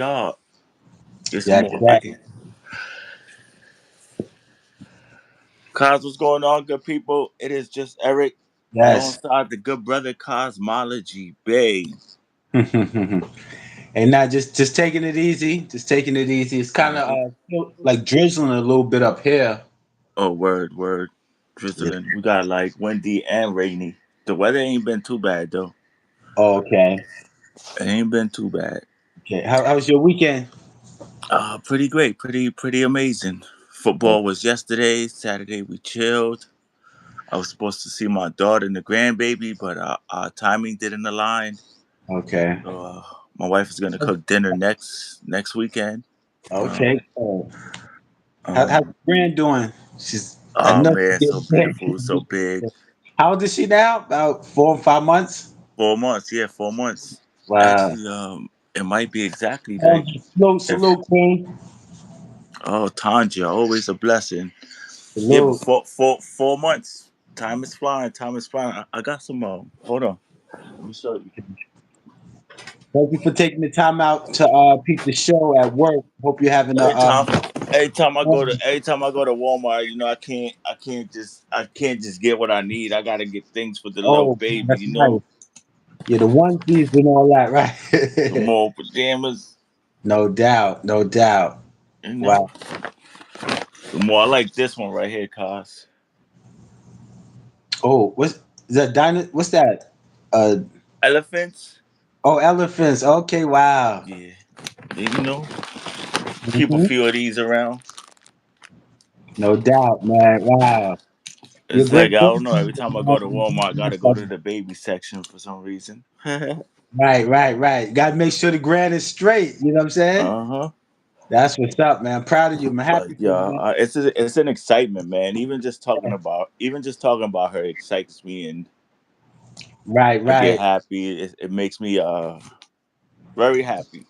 y'all. It's Yeah, more that, like, Cos, what's going on, good people? It is just Eric yes. alongside the good brother Cosmology Bay. And now just taking it easy, just taking it easy. It's kind of Uh-huh. feel like drizzling a little bit up here. Oh, word, word. Yeah. Drizzling. We got like windy and rainy. The weather ain't been too bad though. Oh, okay. It ain't been too bad. Okay. How was your weekend? Pretty great. Pretty amazing. Football was yesterday. Saturday we chilled. I was supposed to see my daughter and the grandbaby, but our timing didn't align. Okay. So my wife is gonna cook dinner next weekend. Um, Okay. Cool. How's um, the grand doing? She's I oh know man, she's so getting beautiful, so big. big. How old is she now? About 4 or 5 months. 4 months, yeah, 4 months. Wow. Actually, it might be exactly Oh, like salute, if salute, Queen. Tanja, always a blessing. Yeah, but Salute. 4 months. Time is flying. Time is flying. I got some. Hold on. Let me show you. Thank you for taking the time out to peep the show at work. Hope you're having a Every time, every time I go to Walmart, I can't just get what I need. I gotta get things for the little oh, baby. that's nice. Yeah, the onesies and all that, The right? more pajamas. No doubt, no doubt. You know, Wow. the more I like this one right here, cause Oh, what's is that? What's that? Uh elephants. oh, elephants. Okay, wow. Yeah, you keep a Hmm. few of these around. No doubt, man. Wow. You're It's like good. I Good don't know. Every time I go to Walmart, I gotta go to the baby section for some reason. right, right, right. Got to make sure the grand is straight. You know what I'm saying? Uh-huh. That's what's up, man. I'm proud of you. I'm happy But for yeah, you, man. it's an excitement, man. Even just talking about her excites me, and Right, I get right. happy. It makes me very happy.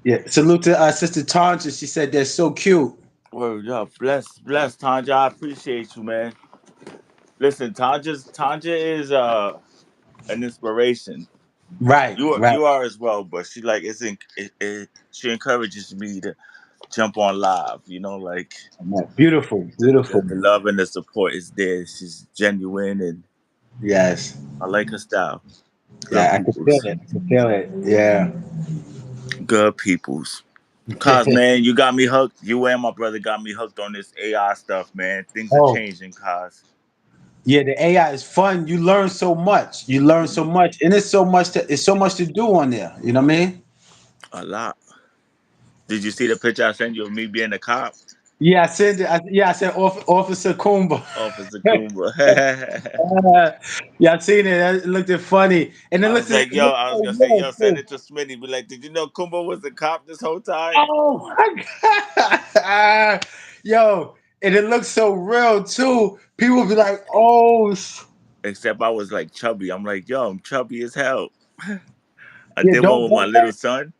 Yeah. Salute to Sister Tanja. She said they're so cute. Word up, bless Tanja. I appreciate you, man. Listen, Tanja is an inspiration. Right, right. You are as well, but she like she encourages me to jump on live. Like Beautiful, the beautiful. love and the support is there. She's genuine, and Yes. I like her style. Good Yeah, I can feel peoples. it. I can feel it. Yeah. Good peoples. Cause man, you got me hooked. You and my brother got me hooked on this AI stuff, man. Things are Oh, changing, cause yeah. The AI is fun. You learn so much. You learn so much, and it's so much to do on there. You know what I mean? a lot. Did you see the picture I sent you of me being a cop? Yeah, I said. Yeah, I said Officer Kumba. Officer Kumba. Yeah, I seen it. It looked funny, and I was it like, yo, looked I was so gonna say, real yo, send too. it to Smitty. Be like, did you know Kumba was a cop this whole time? Oh my god, yo! And it looks so real too. People be like, "Oh, Except I was like chubby. I'm like, yo, I'm chubby as hell. I yeah, did one with my don't little let, son.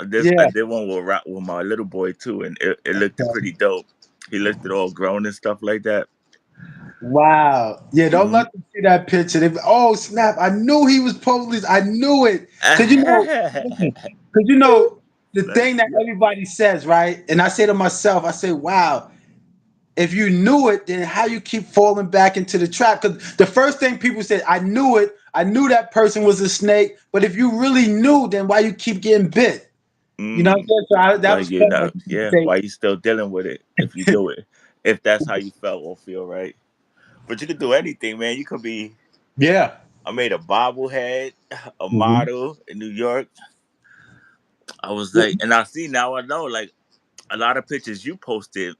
I yeah." did one with my little boy too, and it looked pretty dope. He looked it all grown and stuff like that. Wow. Yeah, don't Hmm. let them see that picture. They be, oh snap! I knew he was police. I knew it. Cause you know, listen, cause you know the Let's thing that go. everybody says, right? And I say to myself, I say, wow. If you knew it, then how you keep falling back into the trap? Because the first thing people said, I knew it. I knew that person was a snake. But if you really knew, then why you keep getting bit? You know what I'm Mm. saying? That Like was funny. yeah. Say, Why you still dealing with it if you do it? If that's how you felt or feel, right? But you could do anything, man. You could be. yeah. I made a bobblehead, a Mhm. model in New York. I was like, and I see now. I know, like a lot of pictures you posted.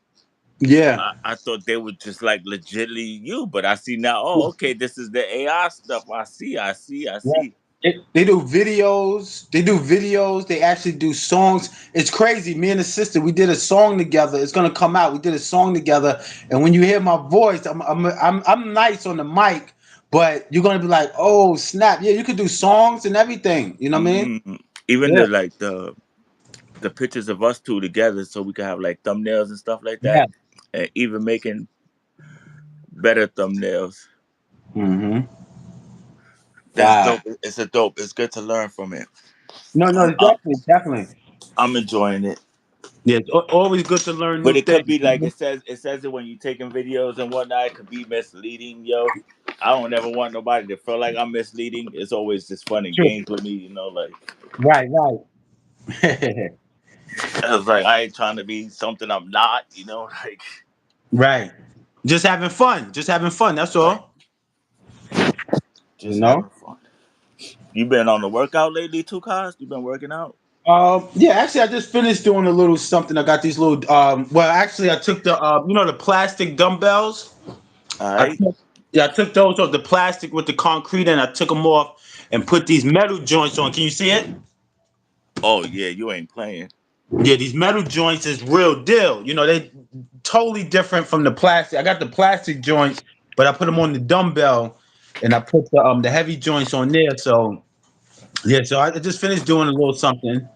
Yeah. I thought they were just like legitly you, but I see now. Oh, okay, this is the AI stuff. I see. I see. I Yeah. see. They do videos. They do videos. They actually do songs. It's crazy. Me and the sister, we did a song together. It's gonna come out. We did a song together, and when you hear my voice, I'm nice on the mic, but you're gonna be like, oh snap! Yeah, you could do songs and everything. You know what I mean? Mm. Even Yeah. the pictures of us two together, so we could have like thumbnails and stuff like Yeah. that, and even making better thumbnails. Hmm. That's Wow. dope. It's a dope. It's good to learn from it. No, no, Um, definitely, definitely. I'm enjoying it. Yeah, it's always good to learn But new it could things. be like it says it when you're taking videos and whatnot, it could be misleading, yo. I don't ever want nobody to feel like I'm misleading. It's always just fun and True. games with me, like Right, right. it's like I ain't trying to be something I'm not, like Right. Just having fun. Just having fun. That's right. all. You Just know? having fun. You been on the workout lately too, Cos? You been working out? Yeah, actually, I just finished doing a little something. I got these little. Well, actually, I took the plastic dumbbells. I Alright. took, yeah, I took those off the plastic with the concrete, and I took them off and put these metal joints on. Can you see it? Oh yeah, you ain't playing. Yeah, these metal joints is real deal. They totally different from the plastic. I got the plastic joints, but I put them on the dumbbell, and I put the heavy joints on there. So yeah, so I just finished doing a little something.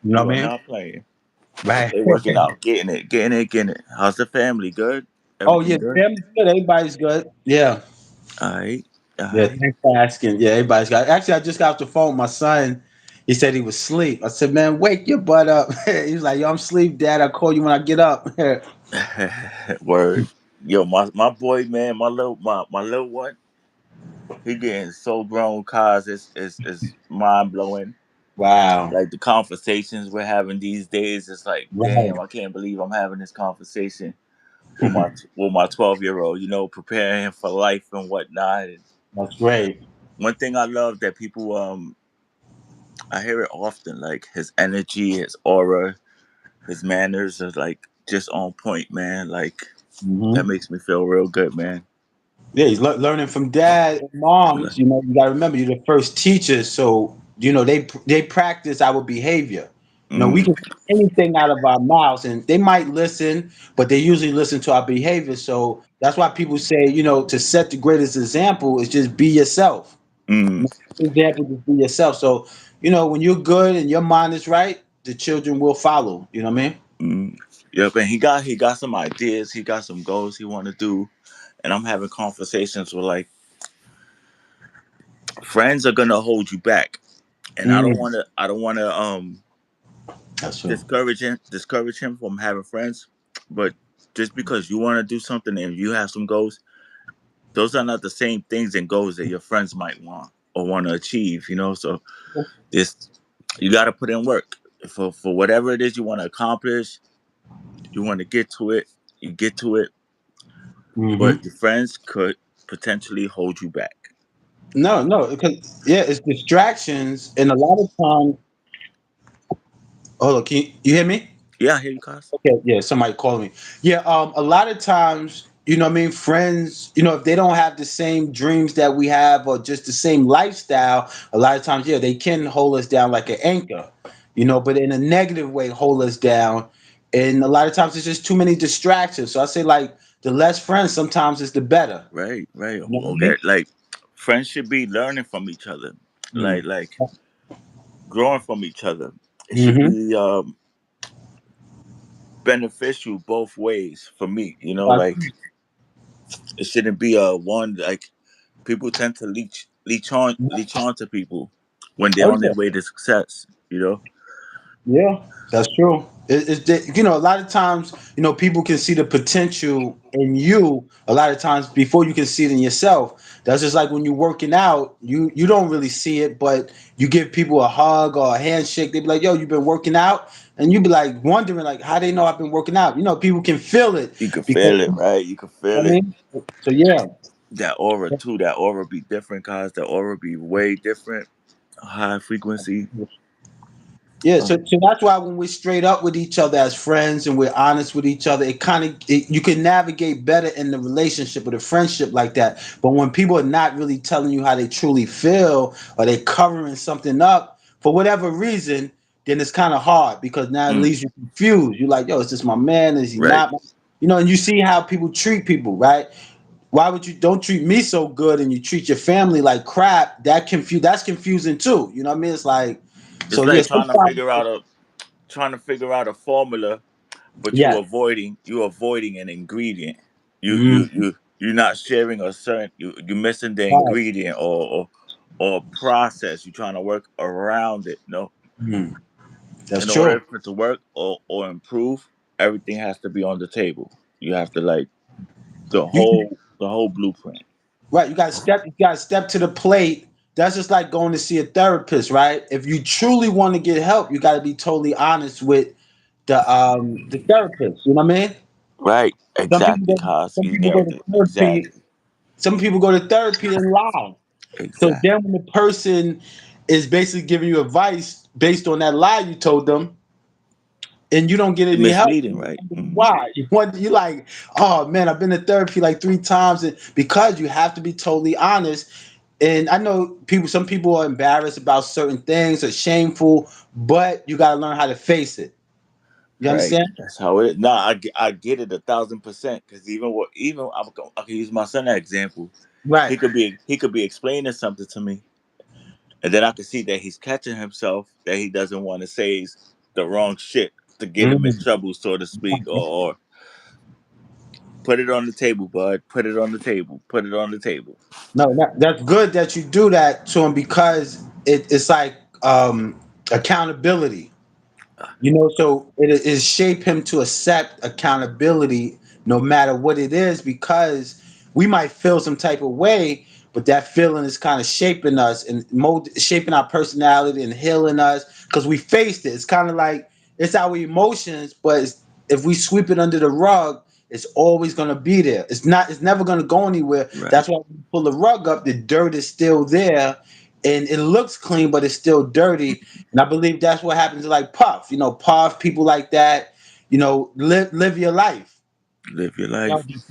You know You what are I mean? not playing. Right. They working out, getting it, getting it, getting it. How's the family? Good? Oh yeah, Everything the good? family's good. Everybody's good. Yeah. Alright. Yeah, Alright. thanks for asking. Yeah, everybody's got. Actually, I just got off the phone with my son. He said he was asleep. I said, "Man, wake your butt up." He was like, "Yo, I'm asleep, Dad. I'll call you when I get up." Word. Yo, my boy, man, my little one, he getting so grown, cause it's mind blowing. Wow. Like the conversations we're having these days, it's like, Right. damn, I can't believe I'm having this conversation with my 12-year-old. Preparing him for life and whatnot. And That's great. one thing I love that people I hear it often, like his energy, his aura, his manners are like just on point, man. Like that Hmm. makes me feel real good, man. Yeah, he's learning from dad and moms. You got to remember, you're the first teachers, so they practice our behavior. We Mm, can say anything out of our mouths, and they might listen, but they usually listen to our behavior. So that's why people say, to set the greatest example is just be yourself. mm, Example, just be yourself. So, when you're good and your mind is right, the children will follow. You know what I mean? mm. Yep, and he got some ideas, he got some goals he want to do, and I'm having conversations with like friends are gonna hold you back, and I don't Mm, want to I don't want to that's true. discourage him from having friends, but just because you want to do something and you have some goals, those are not the same things and goals that your friends might want or want to achieve. So this you got to put in work for whatever it is you want to accomplish. You want to get to it, you get to it, but Hmm. your friends could potentially hold you back. No, no, because yeah, it's distractions, and a lot of times. Hold on, can you hear me? Yeah, I hear you, Cos. Okay, yeah, somebody calling me. Yeah, a lot of times, what I mean, friends, if they don't have the same dreams that we have or just the same lifestyle, a lot of times, yeah, they can hold us down like an anchor, but in a negative way, hold us down. And a lot of times, it's just too many distractions. So I say, like, the less friends sometimes is the better. Right, right. You know what Okay, like friends should be learning from each other, I mean? like growing from each other. It should Mm-hmm. be beneficial both ways for me. Like it shouldn't be a one like people tend to leech on to people when they're Oh, on yeah. their way to success. Yeah, that's true. A lot of times, people can see the potential in you. A lot of times, before you can see it in yourself. That's just like when you're working out. You don't really see it, but you give people a hug or a handshake. They be like, "Yo, you've been working out," and you be like wondering, like, how they know I've been working out. People can feel it You can because feel it, right? You can I feel it. mean. So yeah. That aura too. That aura be different, cause that aura be way different. High frequency. Yeah, so, Um, so that's why when we're straight up with each other as friends and we're honest with each other, you can navigate better in the relationship or the friendship like that. But when people are not really telling you how they truly feel or they're covering something up for whatever reason, then it's kind of hard because now it mm, leaves you confused. You're like, yo, is this my man? Is he right. not? And you see how people treat people, right? Why would you don't treat me so good and you treat your family like crap? That's confusing too. You know what I mean? It's like It's so yeah, like trying to sometimes figure out a formula, but you yeah. avoiding an ingredient. You you Mm, you you're not sharing a certain you missing the right. ingredient or process. You're trying to work around it. No. Mm. That's In true. order for it to work or improve, everything has to be on the table. You have to like You the whole blueprint. right. You got to step to the plate. That's just like going to see a therapist, right? If you truly want to get help, you got to be totally honest with the therapist. You know what I mean? Right. Some people Exactly, go, Haas. some You people go nailed to it. therapy. Exactly. Some people go to therapy and lie. So Exactly. then, when the person is basically giving you advice based on that lie you told them, and you don't get any help, Misleading, right? why? You like, oh man, I've been to therapy like 3 times, and because you have to be totally honest. And I know people, some people are embarrassed about certain things or shameful, but you got to learn how to face it. You Right. understand? That's how it is. No, I get it 1,000%. Because even I can use my son as example. Right. He could be explaining something to me, and then I can see that he's catching himself, that he doesn't want to say the wrong shit to get him in Mhm. trouble, so to speak, or put it on the table, bud. Put it on the table. Put it on the table. No, that's good that you do that to him because it's like accountability. You know, so it is shape him to accept accountability no matter what it is, because we might feel some type of way, but that feeling is kind of shaping us and shaping our personality and healing us because we faced it. It's kind of like it's our emotions, but if we sweep it under the rug, it's always going to be there. It's never going to go anywhere. Right. That's why when you pull the rug up, the dirt is still there and it looks clean, but it's still dirty. And I believe that's what happens to like Puff. You know, Puff, people like that. You know, live your life. Live your You know, life. just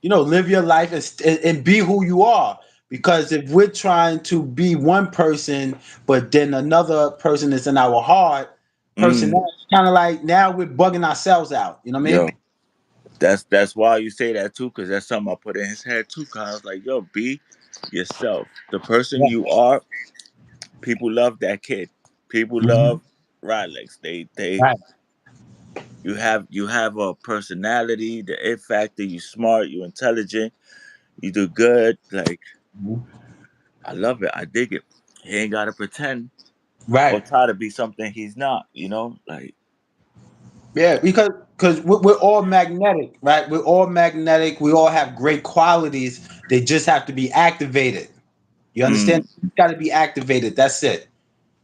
live your life and be who you are. Because if we're trying to be one person, but then another person is in our heart, Mm. personality, kind of like now we're bugging ourselves out. You know what I mean? Yo, that's why you say that too, because that's something I put in his head too. Cause I was like, yo, be yourself. The person Yeah. you are, people love that kid. People Mhm. love Rolex. They Right. you have a personality, the it factor, you smart, you intelligent, you do good. Like Mhm. I love it. I dig it. He ain't gotta pretend or Right. try to be something he's not, you know? Like Yeah, because we're all magnetic, right? We're all magnetic. We all have great qualities. They just have to be activated. You understand? mm, It's got to be activated. That's it.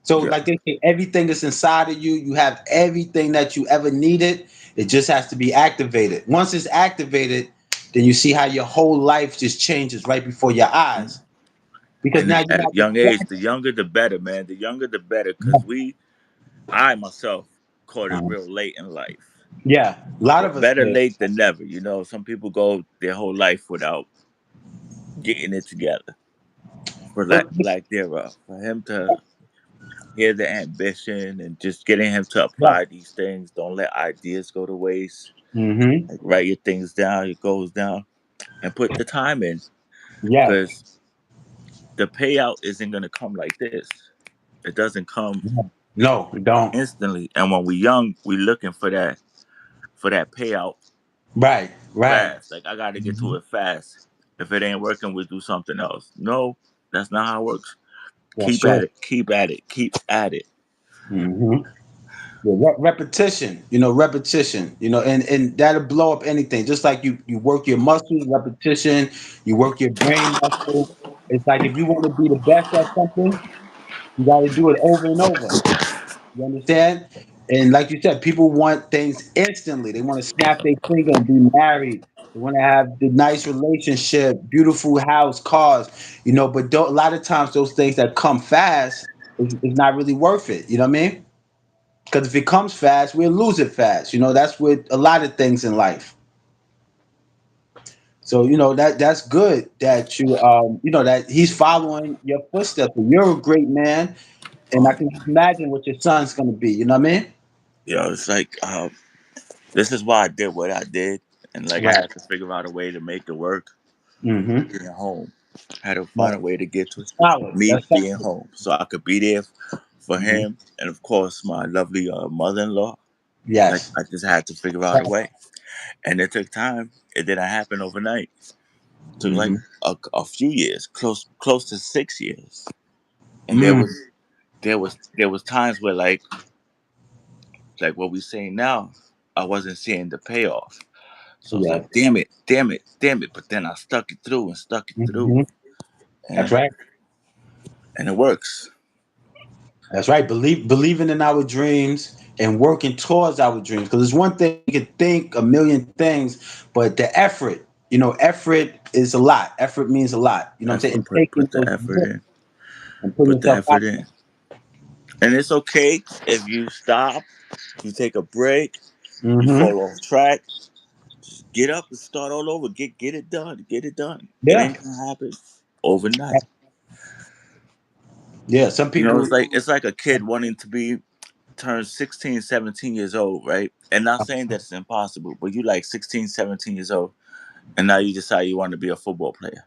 So, yeah. like they say, everything is inside of you. You have everything that you ever needed. It just has to be activated. Once it's activated, then you see how your whole life just changes right before your eyes. Because And now you're at a not young age, the distracted. younger the better, man. The younger the better, because I myself caught it real late in life. Yeah, a lot of But us better did. late than never. You know, some people go their whole life without getting it together, for But lack thereof. For him to hear the ambition and just getting him to right. apply these things, don't let ideas go to waste. Mm-hmm. Like write your things down, your goals down, and put the time in, Yeah. because the payout isn't gonna come like this. It doesn't come No, we don't. instantly. And when we're young, we looking for that payout Right. Right. fast. Like I gotta get to Mhm. it fast. If it ain't working, we do something else. No, that's not how it works. That's Keep true. at it. Keep at it. Keep at it. Hmm. Yeah, repetition, repetition, and that'll blow up anything. Just like you work your muscles, repetition, you work your brain muscle. It's like if you want to be the best at something, you got to do it over and over. You understand? And like you said, people want things instantly. They want to snap their finger and be married. They want to have the nice relationship, beautiful house, cars, But a lot of times, those things that come fast is not really worth it. You know what I mean? Because if it comes fast, we'll lose it fast. That's with a lot of things in life. So that's good that that he's following your footsteps. And you're a great man, and I can just imagine what your son's gonna be. You know what I mean? You know, it's like this is why I did what I did, and like I Right. had to figure out a way to make it work. Mm-hmm. Being home, I had to find a Right. way to get to Solid. me That's being solid. home, so I could be there for Hmm. him, and of course my lovely mother-in-law. Like Yes. I just had to figure out a way, and it took time. It didn't happen overnight. It took like Mm-hmm. a few years, close to 6 years, and Mm. there was times where like like what we saying now, I wasn't seeing the payoff. So I was Yeah. like, damn it, damn it, damn it. But then I stuck it through and stuck it through, Hmm. That's and right. and it works. That's right. Believing in our dreams and working towards our dreams. Because it's one thing you can think a million things, but the effort, effort is a lot. Effort means a lot. You know what I'm saying? Effort, And taking put the those effort risks in, and putting put the yourself out effort in, and it's okay if you stop, you take a break, there. you Hmm. fall off track. Just get up and start all over. Get it done. Get it done. It Yeah. ain't gonna happen overnight. Yeah. Some You know, people. it's like a kid wanting to be turn 16, 17 years old, right? And not saying that it's impossible, but you like 16, 17 years old, and now you decide you want to be a football player.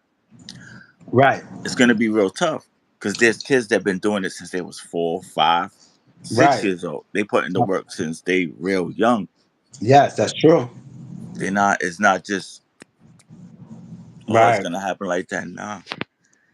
Right. It's gonna be real tough because there's kids that been doing it since they was 4, 5, 6 Right. years old. They put in the work since they real young. Yes, that's true. They're not. It's not just oh, it's Right. gonna happen like that. Nah.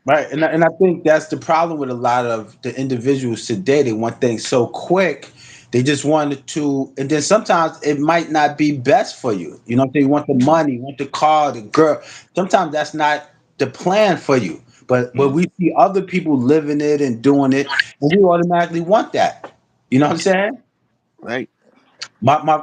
Right. And I think that's the problem with a lot of the individuals today. They want things so quick. They just wanted to, and then sometimes it might not be best for you. You know what I'm saying? You want the money, you want the car, the girl. Sometimes that's not the plan for you. But Mm, we see other people living it and doing it, and we automatically want that. You know what I'm saying? right.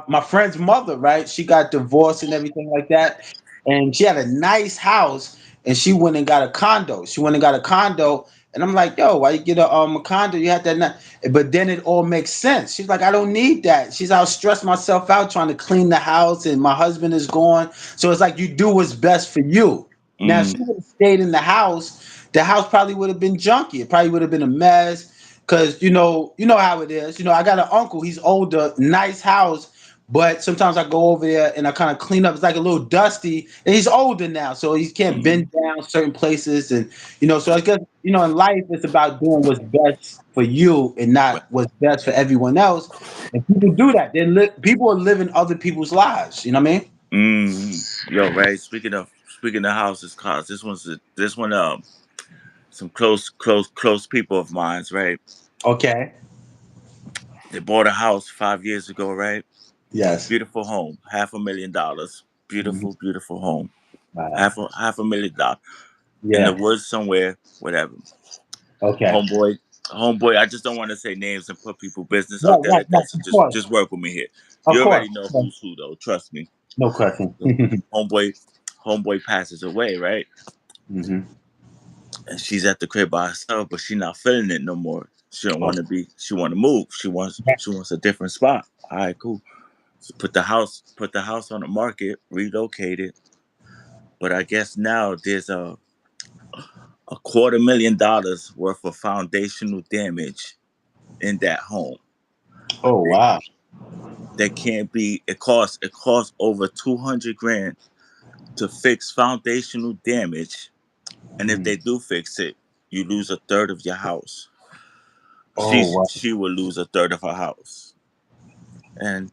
My friend's mother, right? She got divorced and everything like that, and she had a nice house, and she went and got a condo. She went and got a condo, and I'm like, yo, why you get a condo? You had that, but then it all makes sense. She's like, I don't need that. She's I'll stress myself out trying to clean the house, and my husband is gone. So it's like you do what's best for you. Now, if Mm, she would have stayed in the house probably would have been junky. It probably would have been a mess. Cause you know how it is. I got an uncle. He's older, nice house, but sometimes I go over there and I kind of clean up. It's like a little dusty, and he's older now, so he can't mm, bend down certain places, and so I guess in life it's about doing what's best for you and right. not what's best for everyone else. And people do that. People are living other people's lives. You know what I mean? Yo, right. Speaking of houses, cars. This one. Some close people of mine's, right? Okay. They bought a house 5 years ago, right? Yes. Beautiful home, $500,000. Mhm. Beautiful, beautiful home, Wow. half a million dollars in the Yeah. woods somewhere, whatever. Okay. Homeboy, homeboy. I just don't want to say names and put people business Right. out there Right. like Right. that. So Of course. just work with me here. Of You course. already know Yeah. who's who, though. Trust me. No question. So homeboy, homeboy passes away, right? Hmm. And she's at the crib by herself, but she's not feeling it no more. She don't want Okay. to be. She want to move. She wants a different spot. All right, cool. So put the house on the market, relocate it. But I guess now there's a $250,000 worth of foundational damage in that home. Oh It, wow. that can't be. It costs over 200 grand to fix foundational damage, and if Mhm. they do fix it, you lose a third of your house. Oh wow. She will lose a third of her house, and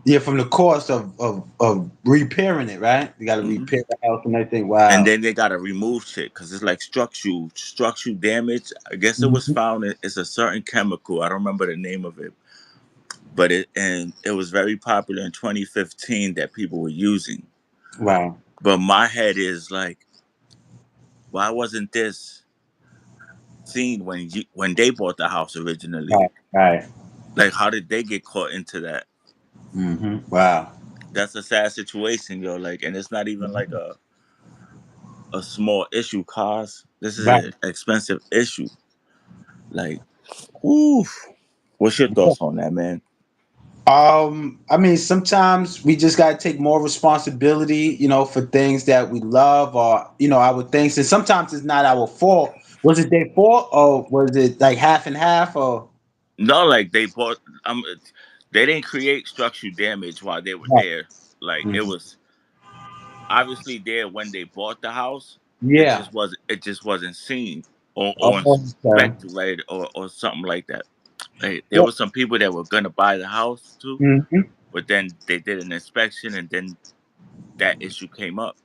Yeah, from the cost of repairing it, right? You got to mhm. repair the house and everything. And Wow. then they gotta remove shit because it's like structural damage. I guess it was Mhm. found it's a certain chemical. I don't remember the name of it, but it was very popular in 2015 that people were using. Wow. But my head is like, why wasn't this seen when they bought the house originally? Right. Right. Like, how did they get caught into that? Wow. That's a sad situation, yo. Like, and it's not even like a small issue, cause this is Right. an expensive issue. Like, oof. What's your thoughts on that, man? I mean, sometimes we just gotta take more responsibility, for things that we love or our things. And sometimes it's not our fault. Was it their fault or was it like half and half or No, like they bought. They didn't create structural damage while they were right. there. Like it Mhm. was obviously there when they bought the house. It Yeah. just wasn't. It just wasn't seen or Oh, okay. inspected, right, or something like that. Like, there Yeah. were some people that were gonna buy the house too, Mhm. but then they did an inspection and then that issue came up.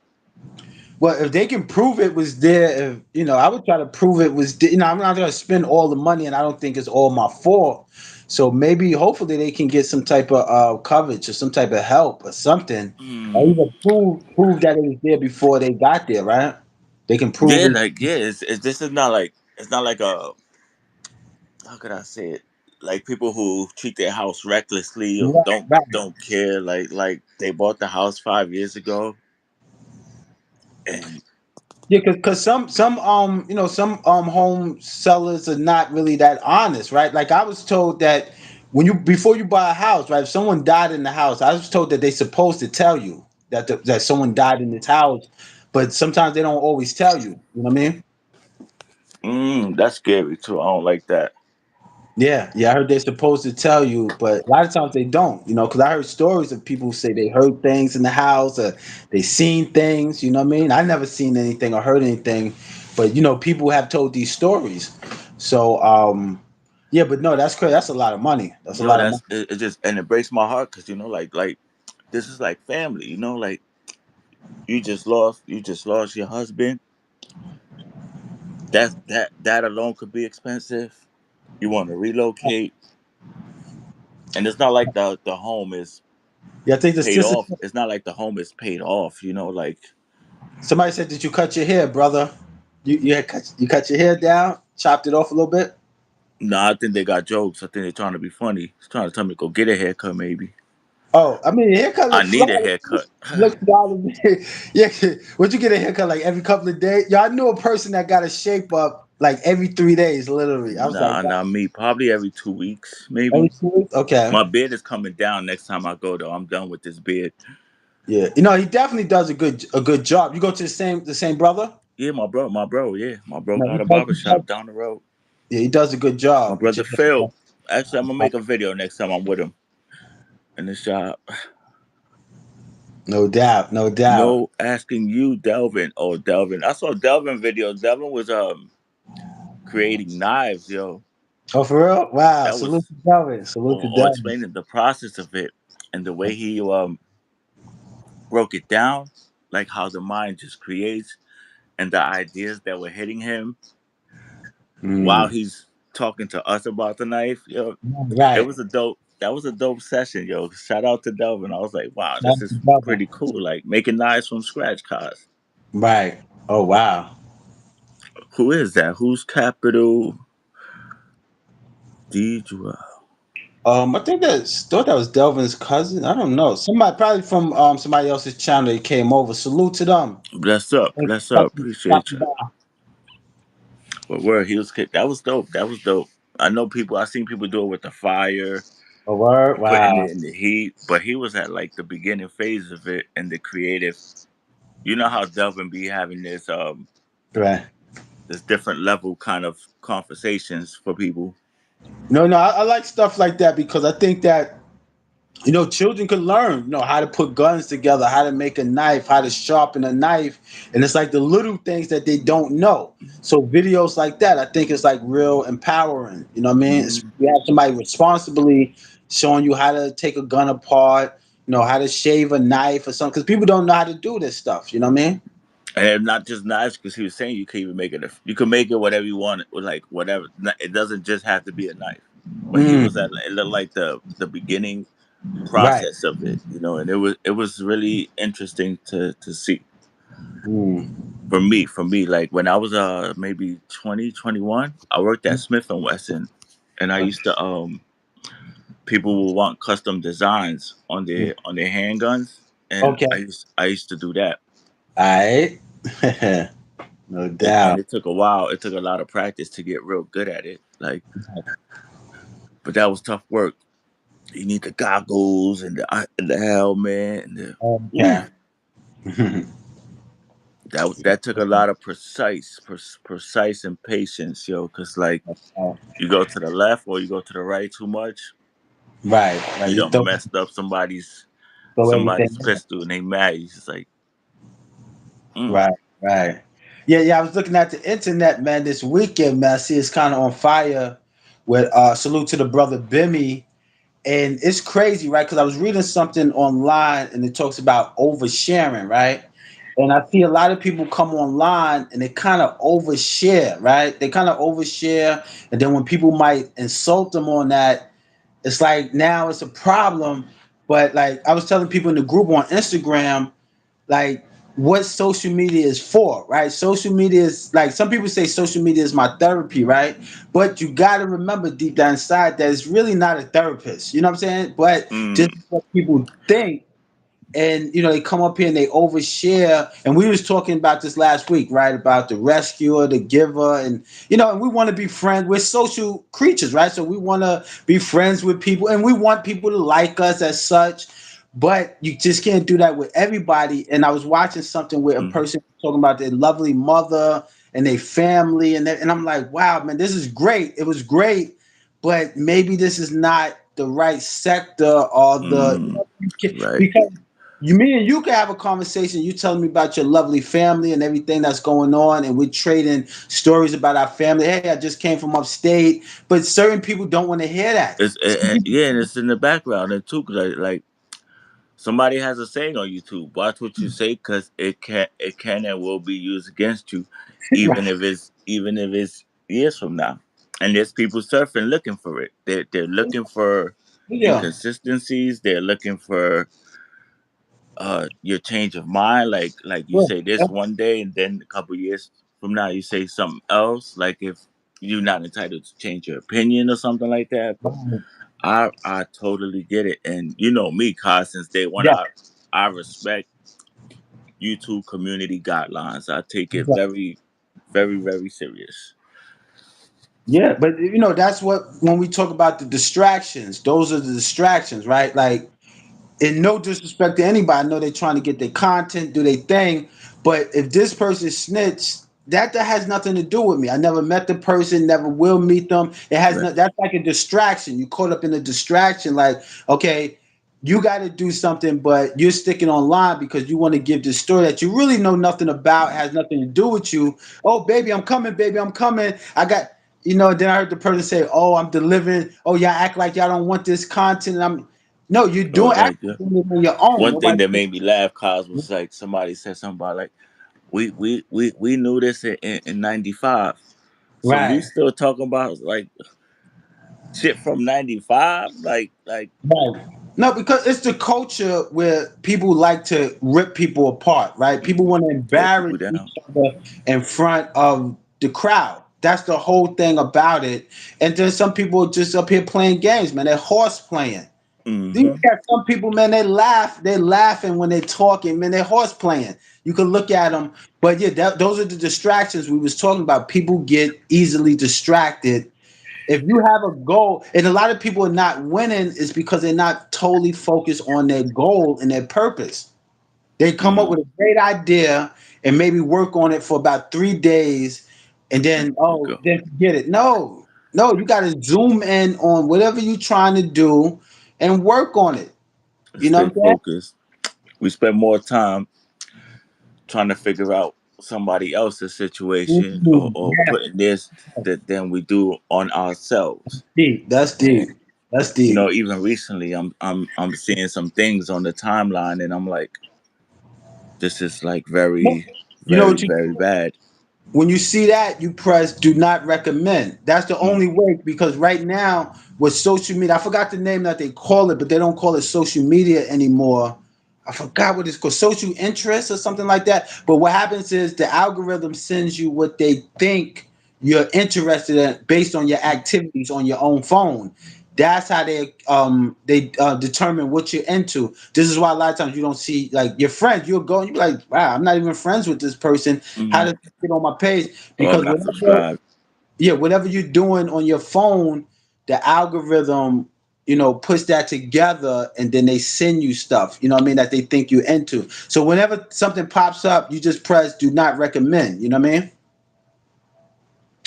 Well, if they can prove it was there, if, I would try to prove it was there. I'm not going to spend all the money, and I don't think it's all my fault. So maybe, hopefully, they can get some type of coverage or some type of help or something, or Mm. even prove that it was there before they got there, right? They can prove Yeah, it. like yeah, it's this is not like it's not like a how could I say it? Like people who treat their house recklessly or Right, right. don't care. Like they bought the house 5 years ago, and Yeah, because some some home sellers are not really that honest, right? Like I was told that when you before you buy a house, right? If someone died in the house, I was told that they're supposed to tell you that that someone died in this house, but sometimes they don't always tell you. You know what I mean? that's scary too. I don't like that. Yeah, yeah. I heard they're supposed to tell you, but a lot of times they don't. You know, because I heard stories of people who say they heard things in the house or they seen things. You know what I mean? I never seen anything or heard anything, but people have told these stories. So, yeah, but no, that's crazy. That's a lot of money. That's a Yo, lot of money. that's it just and it breaks my heart because like this is like family. Like you just lost your husband. That alone could be expensive. You want to relocate, and it's not like the home is Yeah, I think the paid sister. off. It's not like the home is paid off. Like Somebody said that you cut your hair, brother. You cut your hair down, chopped it off a little bit. no, I think they got jokes. I think they're trying to be funny. He's trying to tell me to go get a haircut. Maybe Oh, I mean, your haircut I looks need a flawless. haircut. Looks flawless. Yeah, would you get a haircut like every couple of days? Yeah, I knew a person that got a shape up like every 3 days, literally. I was like, Nah, wow, not me. Probably every 2 weeks, every maybe. 2 weeks? Okay. My beard is coming down next time I go though. I'm done with this beard. Yeah, he definitely does a good job. You go to the same brother. Yeah, my bro, yeah, my bro No, got a barber shop down the road. yeah, he does a good My job with brother your Phil. Actually, I'm gonna make a video next time I'm with him in the shop. No doubt, no doubt. No asking you, Delvin. Oh, Delvin. I saw Delvin video. Delvin was creating knives, yo. Oh, for real? Wow. That Salute was to Delvin. Salute to or Delvin. explaining the process of it and the way he broke it down, like how the mind just creates and the ideas that were hitting him while Mm. he's talking to us about the knife, yo. It Right. was a dope. That was a dope session, yo. Shout out to Delvin. I was like, wow, Shout this out to is Delvin. pretty cool. Like making knives from scratch, cause Right. Oh, wow. who is that? Who's Capital D? I think thought that was Delvin's cousin. I don't know. Somebody probably from somebody else's channel that came over. Salute to them. Bless up, Thanks bless for up. Appreciate stopping you. by. But where he was kicked, that was dope. That was dope. I know people. I seen people do it with the fire A word. and putting Wow. it in the heat, but he was at like the beginning phase of it and the creative. You know how Delvin be having Right. this different level kind of conversations for people. No, no, I like stuff like that because I think that children can learn, how to put guns together, how to make a knife, how to sharpen a knife, and it's like the little things that they don't know. So videos like that, I think, is like real empowering. You know what I mean? Mm. You have somebody responsibly showing you how to take a gun apart, how to shave a knife or something, because people don't know how to do this stuff. You know what I mean? And not just knives, because he was saying you can even make it. You can make it whatever you want, like whatever. It doesn't just have to be a knife. But he was Mm, at it looked like the beginning right. process of it, and it was really interesting to see Mm, for me. Like when I was maybe 2021, I worked at Smith and Wesson, and I used to people will want custom designs on their handguns, and okay. I used to do that. All right. No And doubt. it took a while. It took a lot of practice to get real good at it. Like, but that was tough work. You need the goggles and the helmet and Okay. ooh, that took a lot of precise and patience, yo. Cause like you go to the left or you go to the right too much, Right. Right. you You don't throw messed up somebody's throw everything. somebody's pistol and they mad. You just like, mm. Right, right. Yeah, yeah. I was looking at the internet, man, this weekend, man. I see it's kind of on fire with salute to the brother Bimmy. And it's crazy, right? Because I was reading something online and it talks about oversharing, right? And I see a lot of people come online and they kind of overshare, right? They kind of overshare. And then when people might insult them on that, It's like now it's a problem. But like I was telling people in the group on Instagram, like what social media is for, right? Social media is like some people say social media is my therapy, right? But you got to remember deep down inside that it's really not a therapist. You know what I'm saying? But just Mm, what people think, and you know they come up here and they overshare. And we was talking about this last week, right? About the rescuer, the giver, and you know, and we want to be friends. We're social creatures, right? So we want to be friends with people, and we want people to like us as such. But you just can't do that with everybody. And I was watching something where a mm, person was talking about their lovely mother and their family, and I'm like, wow, man, this is great. It was great, but maybe this is not the right sector or the you mm. know, Right. because me and you can have a conversation. You telling me about your lovely family and everything that's going on, and we're trading stories about our family. Hey, I just came from upstate, but certain people don't want to hear that. Yeah, and it's in the background and too. 'Cause like somebody has a saying on YouTube: "Watch what you say, because it can and will be used against you, even if it's years from now." And there's people surfing looking for it. They're looking for Yeah, inconsistencies. They're looking for your change of mind. Like you yeah, say this one day, and then a couple years from now you say something else. Like if you're not entitled to change your opinion or something like that. But I totally get it, and you know me, Cause since day one, yeah, I respect YouTube community guidelines. I take it yeah. very, very, very serious. Yeah, but you know that's what when we talk about the distractions, those are the distractions, right? Like, and no disrespect to anybody, I know they're trying to get their content, do their thing. But if this person snitch, that has nothing to do with me. I never met the person, never will meet them. It has Right. not. That's like a distraction. You caught up in a distraction. Like, okay, you got to do something, but you're sticking online because you want to give this story that you really know nothing about, has nothing to do with you. Oh, baby, I'm coming, baby, I'm coming. I got. You know, then I heard the person say, "Oh, I'm delivering. Oh, y'all act like y'all don't want this content." And I'm no, you're Oh, doing actually doing it on your own. one thing Nobody, that made me laugh, Cause, was like somebody said something about like we knew this in '95, so you right, still talking about like shit from '95, like right. No, because it's the culture where people like to rip people apart, right? People want to tear embarrass people each down. other in front of the crowd. That's the whole thing about it. And then some people just up here playing games, man. They're horse playing. You Mm-hmm. got some people, man, they laugh. They're laughing when they're talking, man. They're horse playing. You can look at them, but yeah, those are the distractions we was talking about. People get easily distracted. If you have a goal, and a lot of people are not winning, is because they're not totally focused on their goal and their purpose. They come up Mm. with a great idea and maybe work on it for about 3 days, and then You oh, go. then forget it. No, no, you got to zoom in on whatever you're trying to do and work on it. You know Stay what I'm saying? focused. We spend more time trying to figure out somebody else's situation, or Yeah, putting this that than we do on ourselves. deep. That's And deep. That's you deep. know, even recently, I'm seeing some things on the timeline, and I'm like, this is like very, You know very, what you very bad. when you see that, you press do not recommend. That's the Mm, only way because right now with social media, I forgot the name that they call it, but they don't call it social media anymore. I forgot what it's called, social interest or something like that. But what happens is the algorithm sends you what they think you're interested in based on your activities on your own phone. That's how they determine what you're into. This is why a lot of times you don't see like your friends. You'll go and you be like, wow, I'm not even friends with this person. How mm-hmm. does it get on my page? Or I'm Because not whatever, subscribed. yeah, whatever you're doing on your phone, the algorithm, you know, puts that together and then they send you stuff, you know what I mean, that they think you're into. So whenever something pops up, you just press do not recommend, you know what I mean?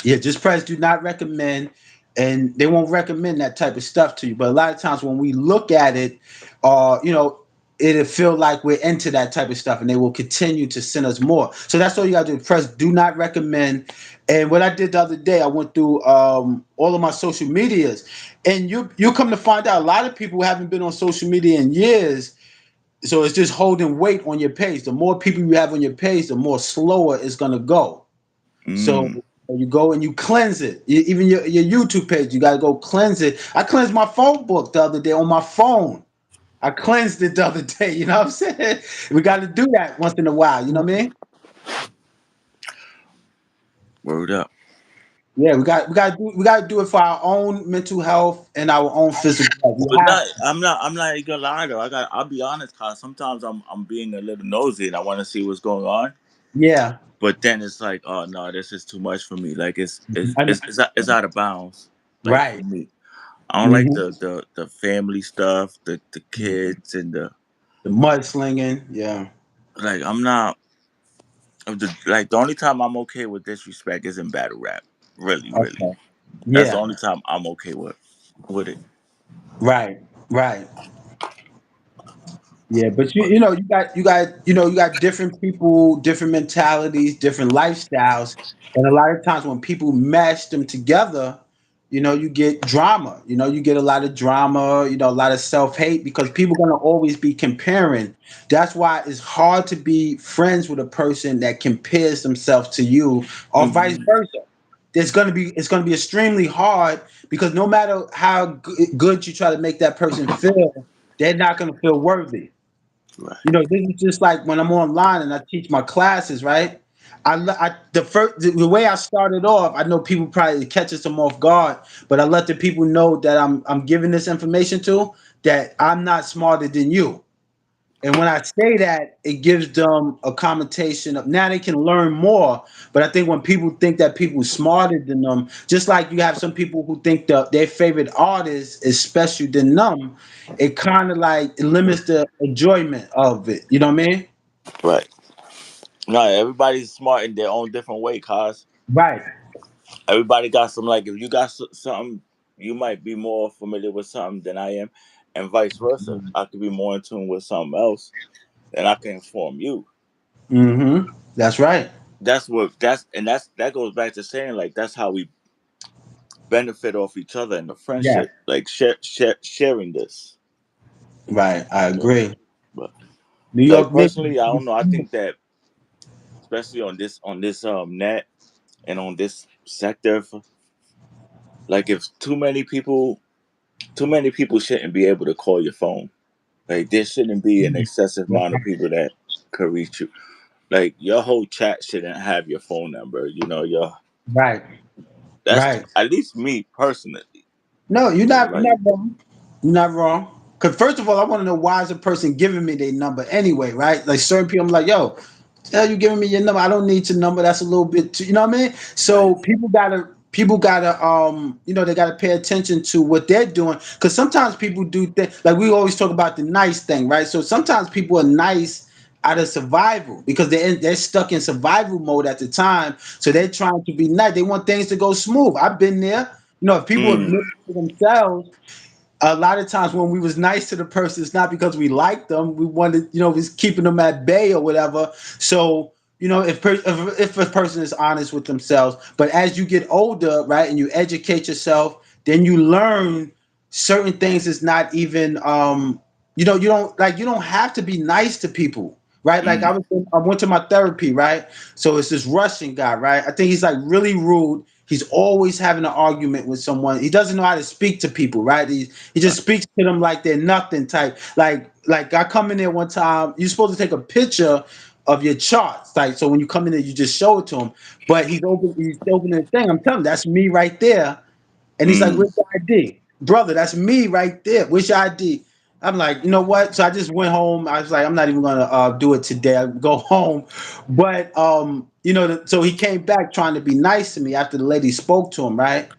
Yeah, just press do not recommend, and they won't recommend that type of stuff to you. But a lot of times when we look at it, you know, it'll feel like we're into that type of stuff, and they will continue to send us more. So that's all you gotta do. Press do not recommend. And what I did the other day, I went through all of my social medias, and you come to find out a lot of people haven't been on social media in years. So it's just holding weight on your page. The more people you have on your page, the more slower it's gonna go. So Mm. You go and you cleanse it. Even your YouTube page, you gotta go cleanse it. I cleansed my phone book the other day on my phone. I cleansed it the other day. You know what I'm saying? We got to do that once in a while. You know what I mean? Word up. Yeah, we got to do it for our own mental health and our own physical health. We But have not, to. I'm not even gonna lie though. I'll be honest, cause sometimes I'm being a little nosy and I want to see what's going on. Yeah. But then it's like, oh no, this is too much for me. Like I know. it's out of bounds. Like for Right. me, I don't like Hmm. the family stuff, the kids and the The mudslinging. Yeah. like. I'm not like the only time I'm okay with disrespect is in battle rap. Really, really. Okay. That's the Yeah. only time I'm okay with it. Right. Right. Yeah, but you got different people, different mentalities, different lifestyles, and a lot of times when people mash them together, you get drama. You get a lot of drama. A lot of self hate because people gonna always be comparing. That's why it's hard to be friends with a person that compares themselves to you, or vice Mhm. versa. It's gonna be extremely hard because no matter how good you try to make that person feel, they're not gonna feel worthy. Right. This is just like when I'm online and I teach my classes, right? The way I started off, I know people probably catches them off guard, but I let the people know that I'm giving this information to that I'm not smarter than you. And when I say that, it gives them a connotation of now they can learn more. But I think when people think that people smarter than them, just like you have some people who think that their favorite artist is special than them, it kind of like it limits the enjoyment of it. You know what I mean? Right. No, everybody's smart in their own different way, cause Right. everybody got some like if you got something, you might be more familiar with something than I am, and vice versa. I could be more in tune with something else, and I can inform you. Mm-hmm. That's right. That goes back to saying like that's how we benefit off each other in the Yeah. friendship, like sharing this. Right. I You know? agree. But New like York Knicks. personally, I don't know. I think that especially on this net and on this sector, like if too many people shouldn't be able to call your phone. Like there shouldn't be an excessive amount of people that could reach you. Like your whole chat shouldn't have your phone number. Right. That's Right. at least me personally. No, you're not. You're Like not wrong. You're not wrong. Because first of all, I want to know why is a person giving me their number anyway, right? Like certain people, I'm like, yo, tell you giving me your number. I don't need your number. That's a little bit too, you know what I mean? right. So people gotta they gotta pay attention to what they're doing. Because sometimes people do things like we always talk about the nice thing, right? So sometimes people are nice out of survival because they're stuck in survival mode at the time. So they're trying to be nice. They want things to go smooth. I've been there. If people Mm, admit to themselves, a lot of times when we was nice to the person, it's not because we liked them. We wanted, was keeping them at bay or whatever. So, if a person is honest with themselves, but as you get older, right, and you educate yourself, then you learn certain things is not even, you don't have to be nice to people, right? Like mm, I went to my therapy, right? So it's this Russian guy, right? I think he's like really rude. He's always having an argument with someone. He doesn't know how to speak to people, right? He just right. speaks to them like they're nothing type. Like I come in there one time. You're supposed to take a picture of your charts, like so when you come in there, you just show it to him. But he's opening the thing. I'm telling him that's me right there. And he's like, Mm, "Where's your ID, brother? That's me right there. Where's your ID?" I'm like, you know what? So I just went home. I was like, I'm not even gonna do it today. I go home, but so he came back trying to be nice to me after the lady spoke to him, right?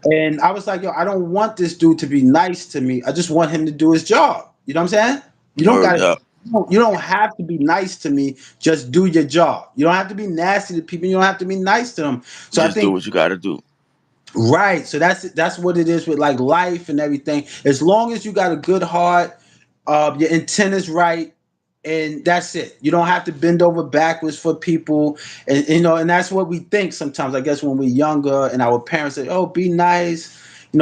And I was like, yo, I don't want this dude to be nice to me. I just want him to do his job. You know what I'm saying? You don't word got up. you don't have to be nice to me. Just do your job. You don't have to be nasty to people. You don't have to be nice to them. So I Just do think what you got to do. right. So that's what it is with like life and everything. As long as you got a good heart, your intent is right, and that's it. You don't have to bend over backwards for people, and that's what we think sometimes. I guess when we're younger, and our parents say, "Oh, be nice,"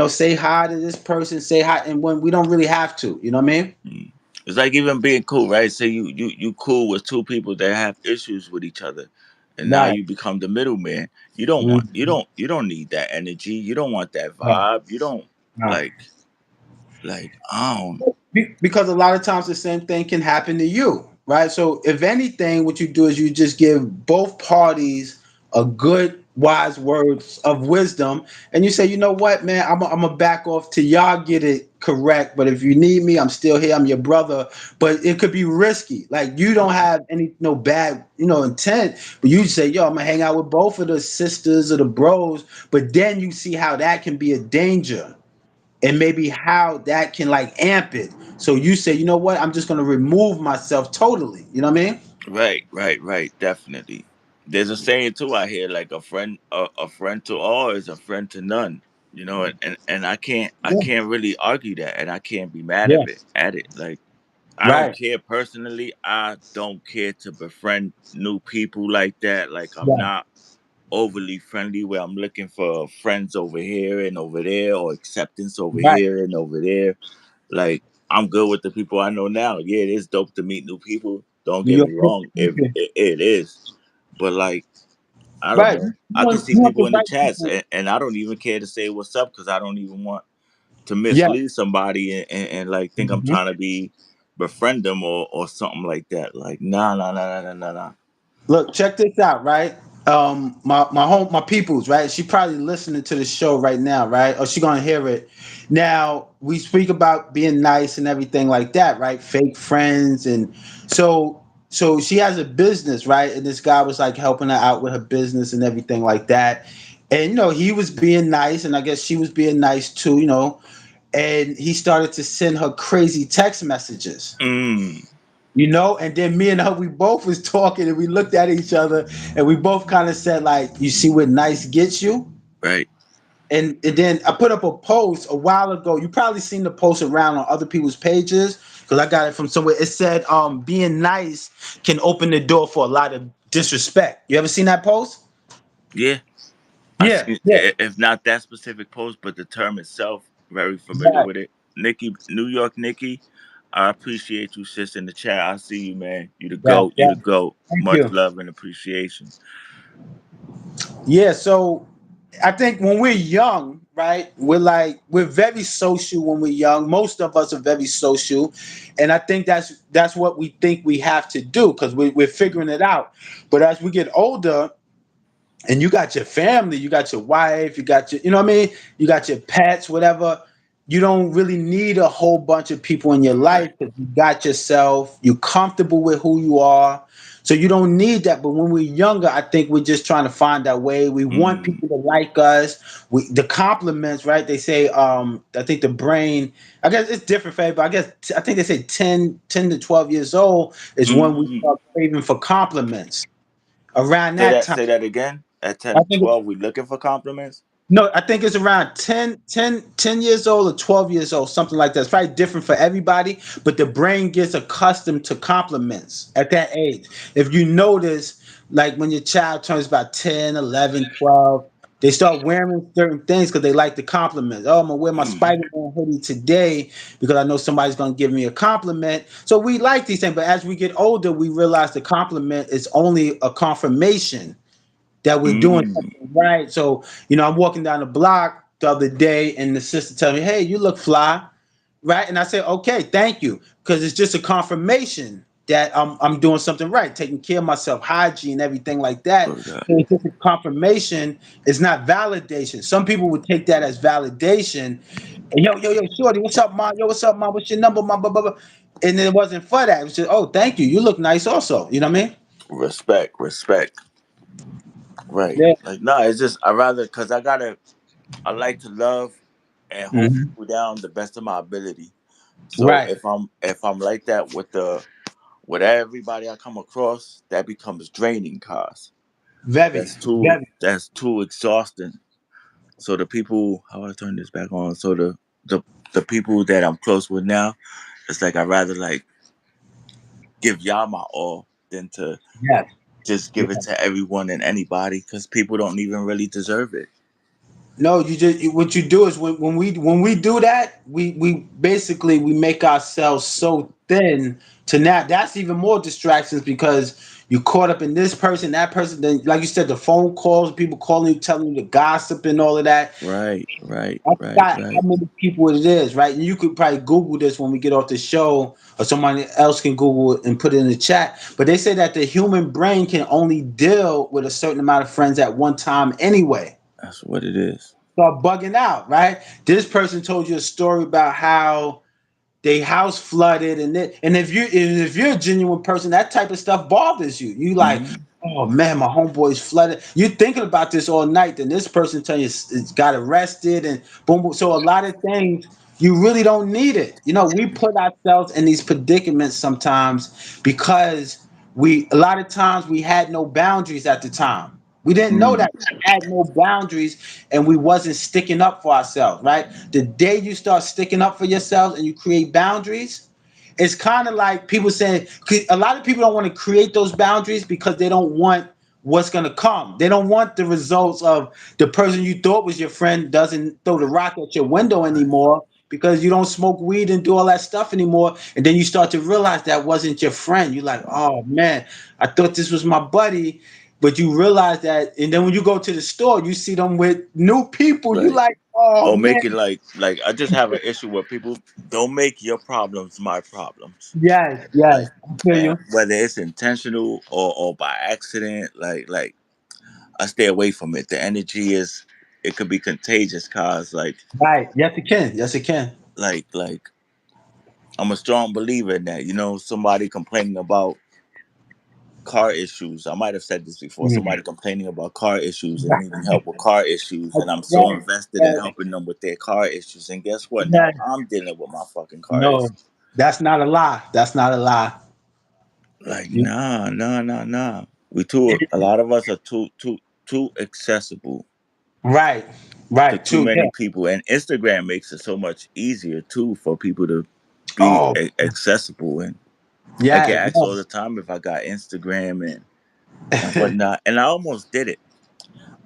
say hi to this person, say hi, and when we don't really have to, you know what I mean? Mm. It's like even being cool, right? Say you cool with two people that have issues with each other. and now Right. you become the middleman. You don't want Mhm. you don't need that energy. You don't want that Right. vibe. You don't Right. like I don't. Because a lot of times the same thing can happen to you, right? So if anything, what you do is you just give both parties a good wise words of wisdom, and you say, you know what, man, I'm a back off till y'all get it correct, but if you need me, I'm still here, I'm your brother. But it could be risky, like you don't have any no bad intent, but you say, yo, I'm gonna hang out with both of the sisters or the bros, but then you see how that can be a danger, and maybe how that can like amp it. So you say, you know what, I'm just gonna remove myself totally. You know what I mean? Right. Definitely. There's a saying too I hear, like a friend to all is a friend to none. You know, and I Yeah. can't really argue that, and I can't be mad Yeah. at it. Like I don't Right. care personally. I don't care to befriend new people like that. Like I'm Yeah. not overly friendly where I'm looking for friends over here and over there, or acceptance over Right. here and over there. Like I'm good with the people I know now. Yeah, it is dope to meet new people. Don't New get York. me wrong. It is, but like I don't Right. know. You I can want, see you want people the in the right chats, people. and I don't even care to say what's up because I don't even want to Yeah. mislead somebody and like think I'm Mhm. trying to be befriend them or something like that. Like nah. Look, check this out, right? My peoples, right? She probably listening to the show right now, right? Or she gonna hear it. Now we speak about being nice and everything like that, right? Fake friends, and so she has a business, right? And this guy was like helping her out with her business and everything like that. And he was being nice, and I guess she was being nice too, and he started to send her crazy text messages, Mm, and then me and her, we both was talking, and we looked at each other, and we both kind of said, like, you see what nice gets you. right. And then I put up a post a while ago. You probably seen the post around on other people's pages, because I got it from somewhere. It said, being nice can open the door for a lot of disrespect. You ever seen that post? Yeah. I Yeah, see, yeah. if not that specific post, but the term itself, very familiar Right. with it. Nikki, New York Nikki, I appreciate you, sis, in the chat. I see you, man. You the Yeah, goat. You yeah. the goat. Thank Much you. love and appreciation. Yeah, so I think when we're young, right, we're very social when we're young. Most of us are very social, and I think that's what we think we have to do because we're figuring it out. But as we get older, and you got your family, you got your wife, you got your, what I mean, you got your pets, whatever. You don't really need a whole bunch of people in your life Right. because you got yourself. You're comfortable with who you are, so you don't need that. But when we're younger, I think we're just trying to find that way. We want Mm, people to like us. The compliments, right? They say, I think the brain. I guess it's different for everybody. I think they say 10 to 12 years old is when we mm. start craving for compliments. Around that time. Say that again. At I 10, think 12, we looking for compliments? no, I think it's around 10 years old or 12 years old, something like that. It's probably different for everybody, but the brain gets accustomed to compliments at that age. If you notice, like when your child turns about 10, 11, 12, they start wearing certain things because they like the compliments. Oh, I'm going to wear my Mm, Spider-Man hoodie today because I know somebody's going to give me a compliment. So we like these things, but as we get older, we realize the compliment is only a confirmation that we're doing mm. something right. So, I'm walking down the block the other day and the sister tell me, hey, you look fly, right? And I say, okay, thank you. Because it's just a confirmation that I'm doing something right, taking care of myself, hygiene, everything like that. Word up. So it's just a confirmation. It's not validation. Some people would take that as validation. And yo, shorty, what's up, mom? Yo, what's up, mom? What's your number, mom? Blah, blah, blah. And then it wasn't for that. It was just, oh, thank you. You look nice also. You know what I mean? Respect. Right. Yeah. Like, no, it's just, I rather, because I like to love and hold Mhm. people down the best of my ability. So Right. if I'm like that with everybody I come across, that becomes draining, cause Very, very. that's too exhausting. So the people, how do I turn this back on? So the the people that I'm close with now, it's like I'd rather like give y'all my all than to Yes. just Yeah. give it to everyone and anybody, because people don't even really deserve it. No, what you do is when we do that, we basically we make ourselves so thin to now that's even more distractions because you caught up in this person, that person. Then, like you said, the phone calls, people calling you, telling you the gossip and all of that. Right, right, I right, forgot how right. many people it is, right? And you could probably Google this when we get off the show, or somebody else can Google it and put it in the chat. But they say that the human brain can only deal with a certain amount of friends at one time anyway. That's what it is. Start bugging out, right? This person told you a story about how they house flooded, and if you're a genuine person, that type of stuff bothers you. You like, Hmm. oh man, my homeboy's flooded. You're thinking about this all night. Then this person tell you it's got arrested and boom, boom. So a lot of things you really don't need it. We put ourselves in these predicaments sometimes because we a lot of times we had no boundaries at the time. We didn't know Mm. that we had no boundaries and we wasn't sticking up for ourselves, right? The day you start sticking up for yourselves and you create boundaries, it's kind of like people saying a lot of people don't want to create those boundaries because they don't want what's going to come. They don't want the results of the person you thought was your friend doesn't throw the rock at your window anymore because you don't smoke weed and do all that stuff anymore. And then you start to realize that wasn't your friend. You're like, oh man, I thought this was my buddy. But you realize that, and then when you go to the store, you see them with new people. You Right. like, oh Or man, make it like I just have an issue where people don't make your problems my problems. yes, yes, Like, I feel and you. whether it's intentional or by accident, like I stay away from it. The energy is it could be contagious, cause Right, yes, it can. Yes, it can. like I'm a strong believer in that. Somebody complaining about car issues. I might have said this before. Mm. Somebody complaining about car issues and needing help with car issues, and I'm so Right, invested in right, helping them with their car issues. And guess what? Now right. I'm dealing with my fucking car No, issues. that's not a lie. That's not a lie. Like, You- nah, nah, nah, nah. We too. A lot of us are too accessible Right, to right, too too. many Yeah. people, and Instagram makes it so much easier too for people to be Oh, accessible. And I get yeah, asked all the time if I got Instagram and yeah. whatnot, and I almost did it.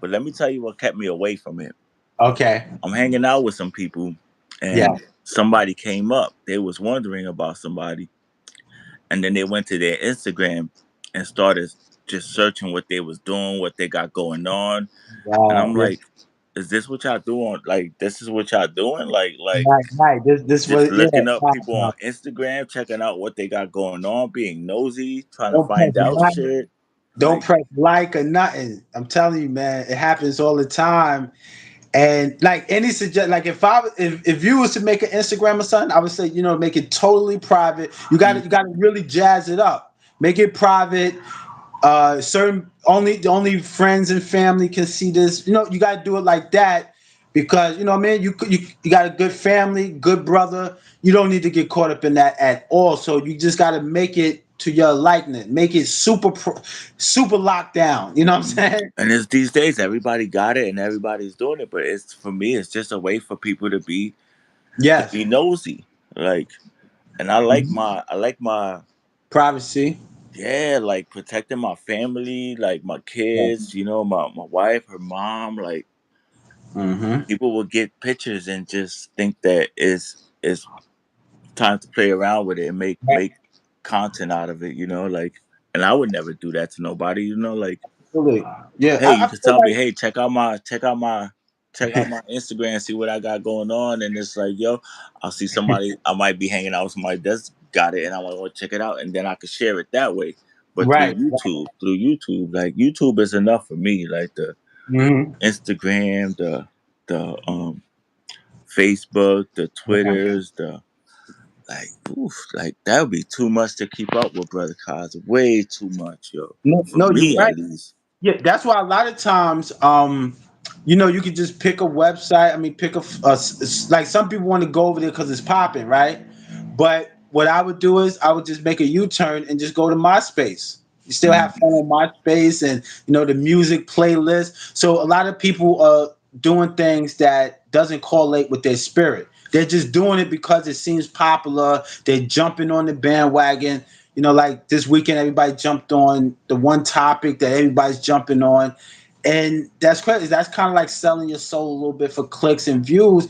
But let me tell you what kept me away from it. Okay. I'm hanging out with some people, Yeah. and somebody came up. They was wondering about somebody, and then they went to their Instagram and started just searching what they was doing, what they got going on, and Wow. I'm Yeah. like, is this what y'all doing? Like, this is what y'all doing? Like Right, right. This just was yeah. looking up Wow, people wow. on Instagram, checking out what they got going on, being nosy, trying to Don't press find out like, shit. don't Like, press like or nothing. I'm telling you, man, it happens all the time. And like any suggest, like if you was to make an Instagram or something, I would say make it totally private. You got to really jazz it up. Make it private. Certain only friends and family can see this. You got to do it like that because what I mean. You got a good family, good brother. You don't need to get caught up in that at all. So you just got to make it to your likeness. Make it super locked down. You know what I'm saying? and it's these days everybody got it and everybody's doing it, but it's for me, it's just a way for people to Yes. be nosy. Like, and Mhm. I like my Privacy. yeah, like protecting my family, like my Yeah. kids, my wife, her mom, like Hmm. people will get pictures and just think that it's time to play around with it and make content out of it, like, and I would never do that to nobody, like, Absolutely. Yeah, hey, I you can feel tell me, like hey, check out my Instagram, see what I got going on, and it's like, yo, I'll see somebody, I might be hanging out with somebody that's got it, and I want to check it out, and then I can share it that way. But right. through YouTube, like YouTube is enough for me. Like the Hmm. Instagram, the Facebook, the Twitters, the like, oof, like that would be too much to keep up with, brother Cos. Way too much, yo. No, For no, you're me, at right. least. Yeah, that's why a lot of times, you could just pick a website. I mean, pick like some people want to go over there because it's popping, right? But what I would do is I would just make a U-turn and just go to MySpace. You still Mm. have fun on MySpace and the music playlist. So a lot of people are doing things that doesn't correlate with their spirit. They're just doing it because it seems popular. They're jumping on the bandwagon. Like this weekend, everybody jumped on the one topic that everybody's jumping on, And that's crazy. That's kind of like selling your soul a little bit for clicks and views.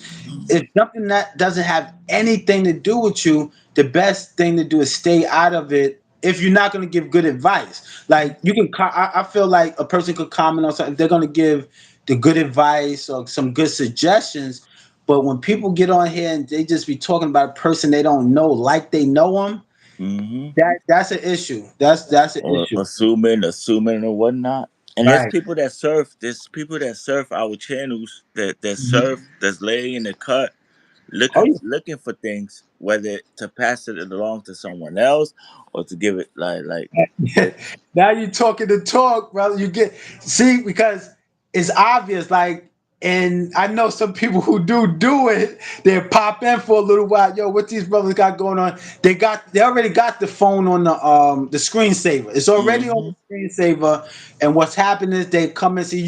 It's something that doesn't have anything to do with you. The best thing to do is stay out of it. If you're not going to give good advice, like you can, I feel like a person could comment on something. They're going to give the good advice or some good suggestions. But when people get on here and they just be talking about a person they don't know, like they know them, Hmm. that's an issue. That's an Or issue. assuming or whatnot. And there's Right. people that surf. There's people that surf our channels that surf that's laying in the cut, Oh looking for things, whether to pass it along to someone else or to give it like yeah. Now you're talking the talk, brother. You get see because it's obvious. Like, and I know some people who do it. They pop in for a little while. Yo, what these brothers got going on? They already got the phone on the screensaver. It's already on hmm the screensaver. And what's happening is they come and see.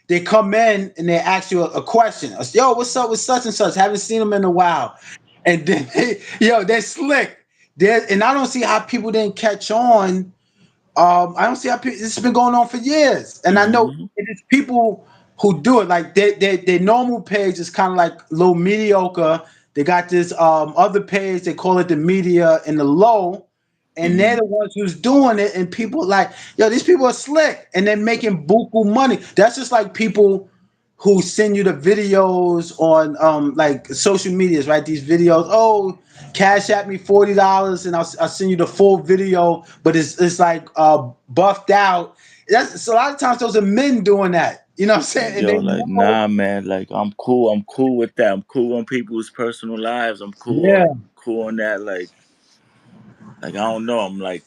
They come in and they ask you a question. Yo, what's up with such and such? Haven't seen them in a while. And then they're slick. And I don't see how people didn't catch on. I don't see how people, this has been going on for years, and I know hmm it is people who do it. Like their normal page is kind of like a little mediocre. They got this other page. They call it the media in the low, and they're hmm the ones who's doing it. And people like, yo, these people are slick, and they're making buku money. That's just like people who send you the videos on like social medias, right? These videos, oh, cash at me $40 and I'll send you the full video, but it's like buffed out. That's so a lot of times those are men doing that. You know what I'm saying? And Yo, they like know, nah, man. Like I'm cool. I'm cool with that. I'm cool on people's personal lives. I'm cool yeah, on cool on that. Like I don't know. I'm like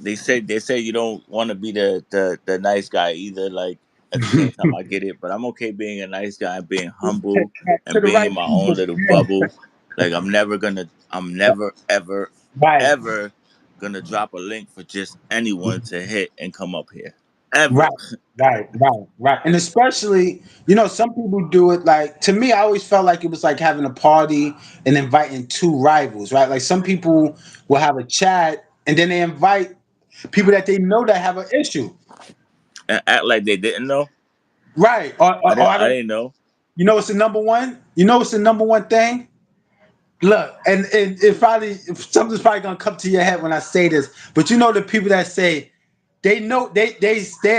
they say you don't want to be the nice guy either. Like at the same time, I get it, but I'm okay being a nice guy, being humble, to and the being right in my own people. little Yeah. bubble. Like I'm never ever Right, ever gonna drop a link for just anyone to hit and come up here. Ever. right, right. And especially, some people do it like to me, I always felt like it was like having a party and inviting two rivals, right? Like some people will have a chat and then they invite people that they know that have an issue. And act like they didn't know. Right. Or I I don't didn't know. what's the number one? You know what's the number one thing? Look, and it probably if something's probably gonna come to your head when I say this, but you know the people that say they know they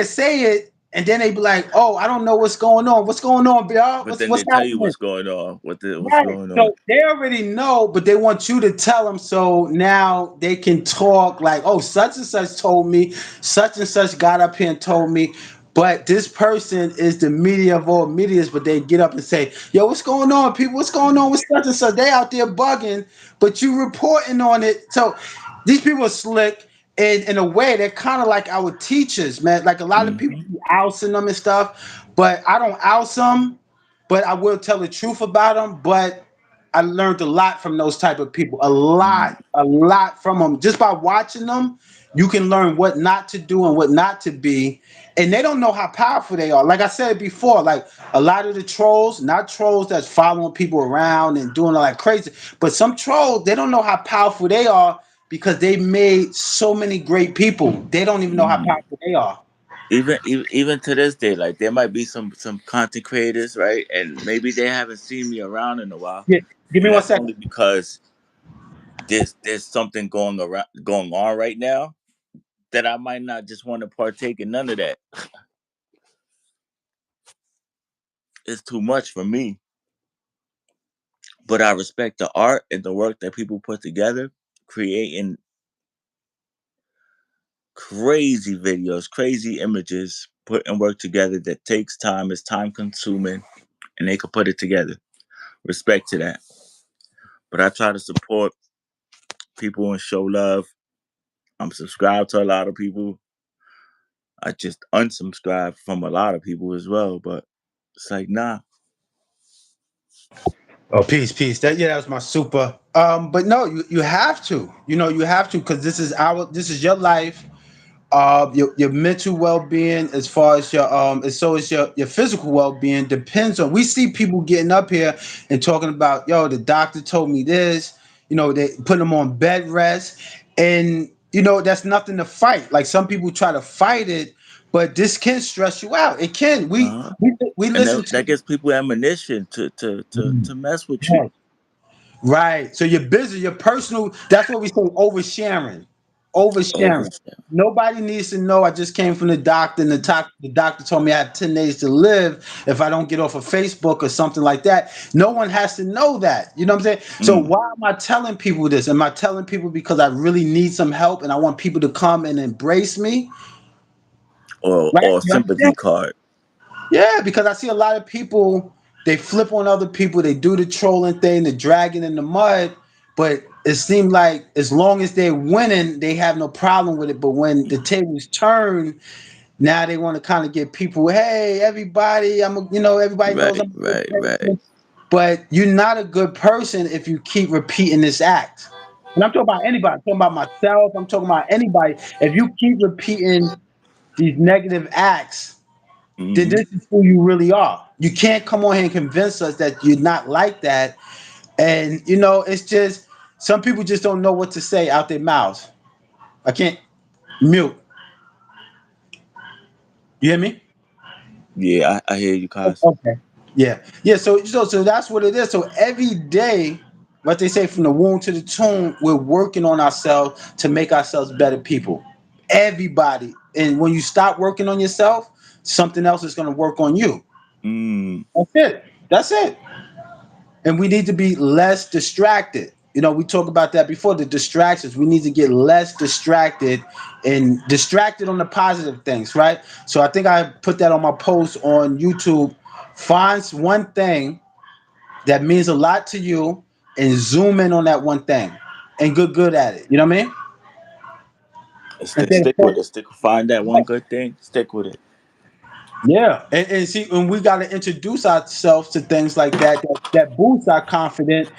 say it and then they be like, oh, I don't know what's going on. What's going on, y'all? But What's then what's they tell you happening? what's going on. What's Right. going on. So they already know, but they want you to tell them so now they can talk like, oh, such and such told me, such and such got up here and told me. But this person is the media of all medias, but they get up and say, yo, what's going on, people? What's going on with such and such? They out there bugging, but you reporting on it. So these people are slick. And in a way, they're kind of like our teachers, man. Like a lot of people Hmm. be ousting them and stuff, but I don't oust them, but I will tell the truth about them. But I learned a lot from those type of people. A lot from them. Just by watching them, you can learn what not to do and what not to be. And they don't know how powerful they are. Like I said before, like a lot of the trolls, not trolls that's following people around and doing all that crazy, but some trolls, they don't know how powerful they are because they made so many great people. They don't even know how Hmm. powerful they are. Even to this day, like there might be some content creators, right? And maybe they haven't seen me around in a while, Yeah, give me and one that's second. only because there's something going on right now that I might not just want to partake in. None of that. It's too much for me. But I respect the art and the work that people put together, creating crazy videos, crazy images, putting work together that takes time, is time consuming, and they could put it together. Respect to that. But I try to support people and show love. I'm subscribed to a lot of people. I just unsubscribe from a lot of people as well. But it's like, nah. Oh, peace. That was my super. But no, you have to. You have to because this is your life. Your mental well being, as far as as so as your physical well being depends on. We see people getting up here and talking about, yo, the doctor told me this. They put them on bed rest, and that's nothing to fight. Like some people try to fight it, but this can stress you out. It can. We Uh-huh. we we And listen that to. gives people ammunition to mess with you. Right. Right. So you're busy, your personal, that's what we say, oversharing. Over. Oversharing. Nobody needs to know I just came from the doctor and the doctor told me I have 10 days to live if I don't get off of Facebook or something like that. No one has to know that. You know what I'm saying? So Mm. why am I telling people this? Am I telling people because I really need some help and I want people to come and embrace me? Right? Or You understand? sympathy card. Yeah, because I see a lot of people, they flip on other people, they do the trolling thing, the dragging in the mud, but it seems like as long as they're winning, they have no problem with it. But when the tables turn, now they want to kind of get people, hey, everybody, everybody knows Right, I'm a good right, right. person. But you're not a good person if you keep repeating this act. And I'm talking about anybody, I'm talking about myself, I'm talking about anybody. If you keep repeating these negative acts, then Hmm. this is who you really are. You can't come on here and convince us that you're not like that. And it's just some people just don't know what to say out their mouths. I can't mute. You hear me? Yeah, I hear you, Cos. Okay. Yeah. Yeah. So that's what it is. So every day, what they say, from the womb to the tomb, we're working on ourselves to make ourselves better people. Everybody. And when you stop working on yourself, something else is going to work on you. Mm. That's it. That's it. And we need to be less distracted. We talked about that before, the distractions. We need to get less distracted and distracted on the positive things, right? So I think I put that on my post on YouTube. Find one thing that means a lot to you and zoom in on that one thing and get good at it. You know what I mean? Instead of Stick with it. Find that one good thing. Stick with it. yeah, and see, and we got to introduce ourselves to things like that boosts our confidence.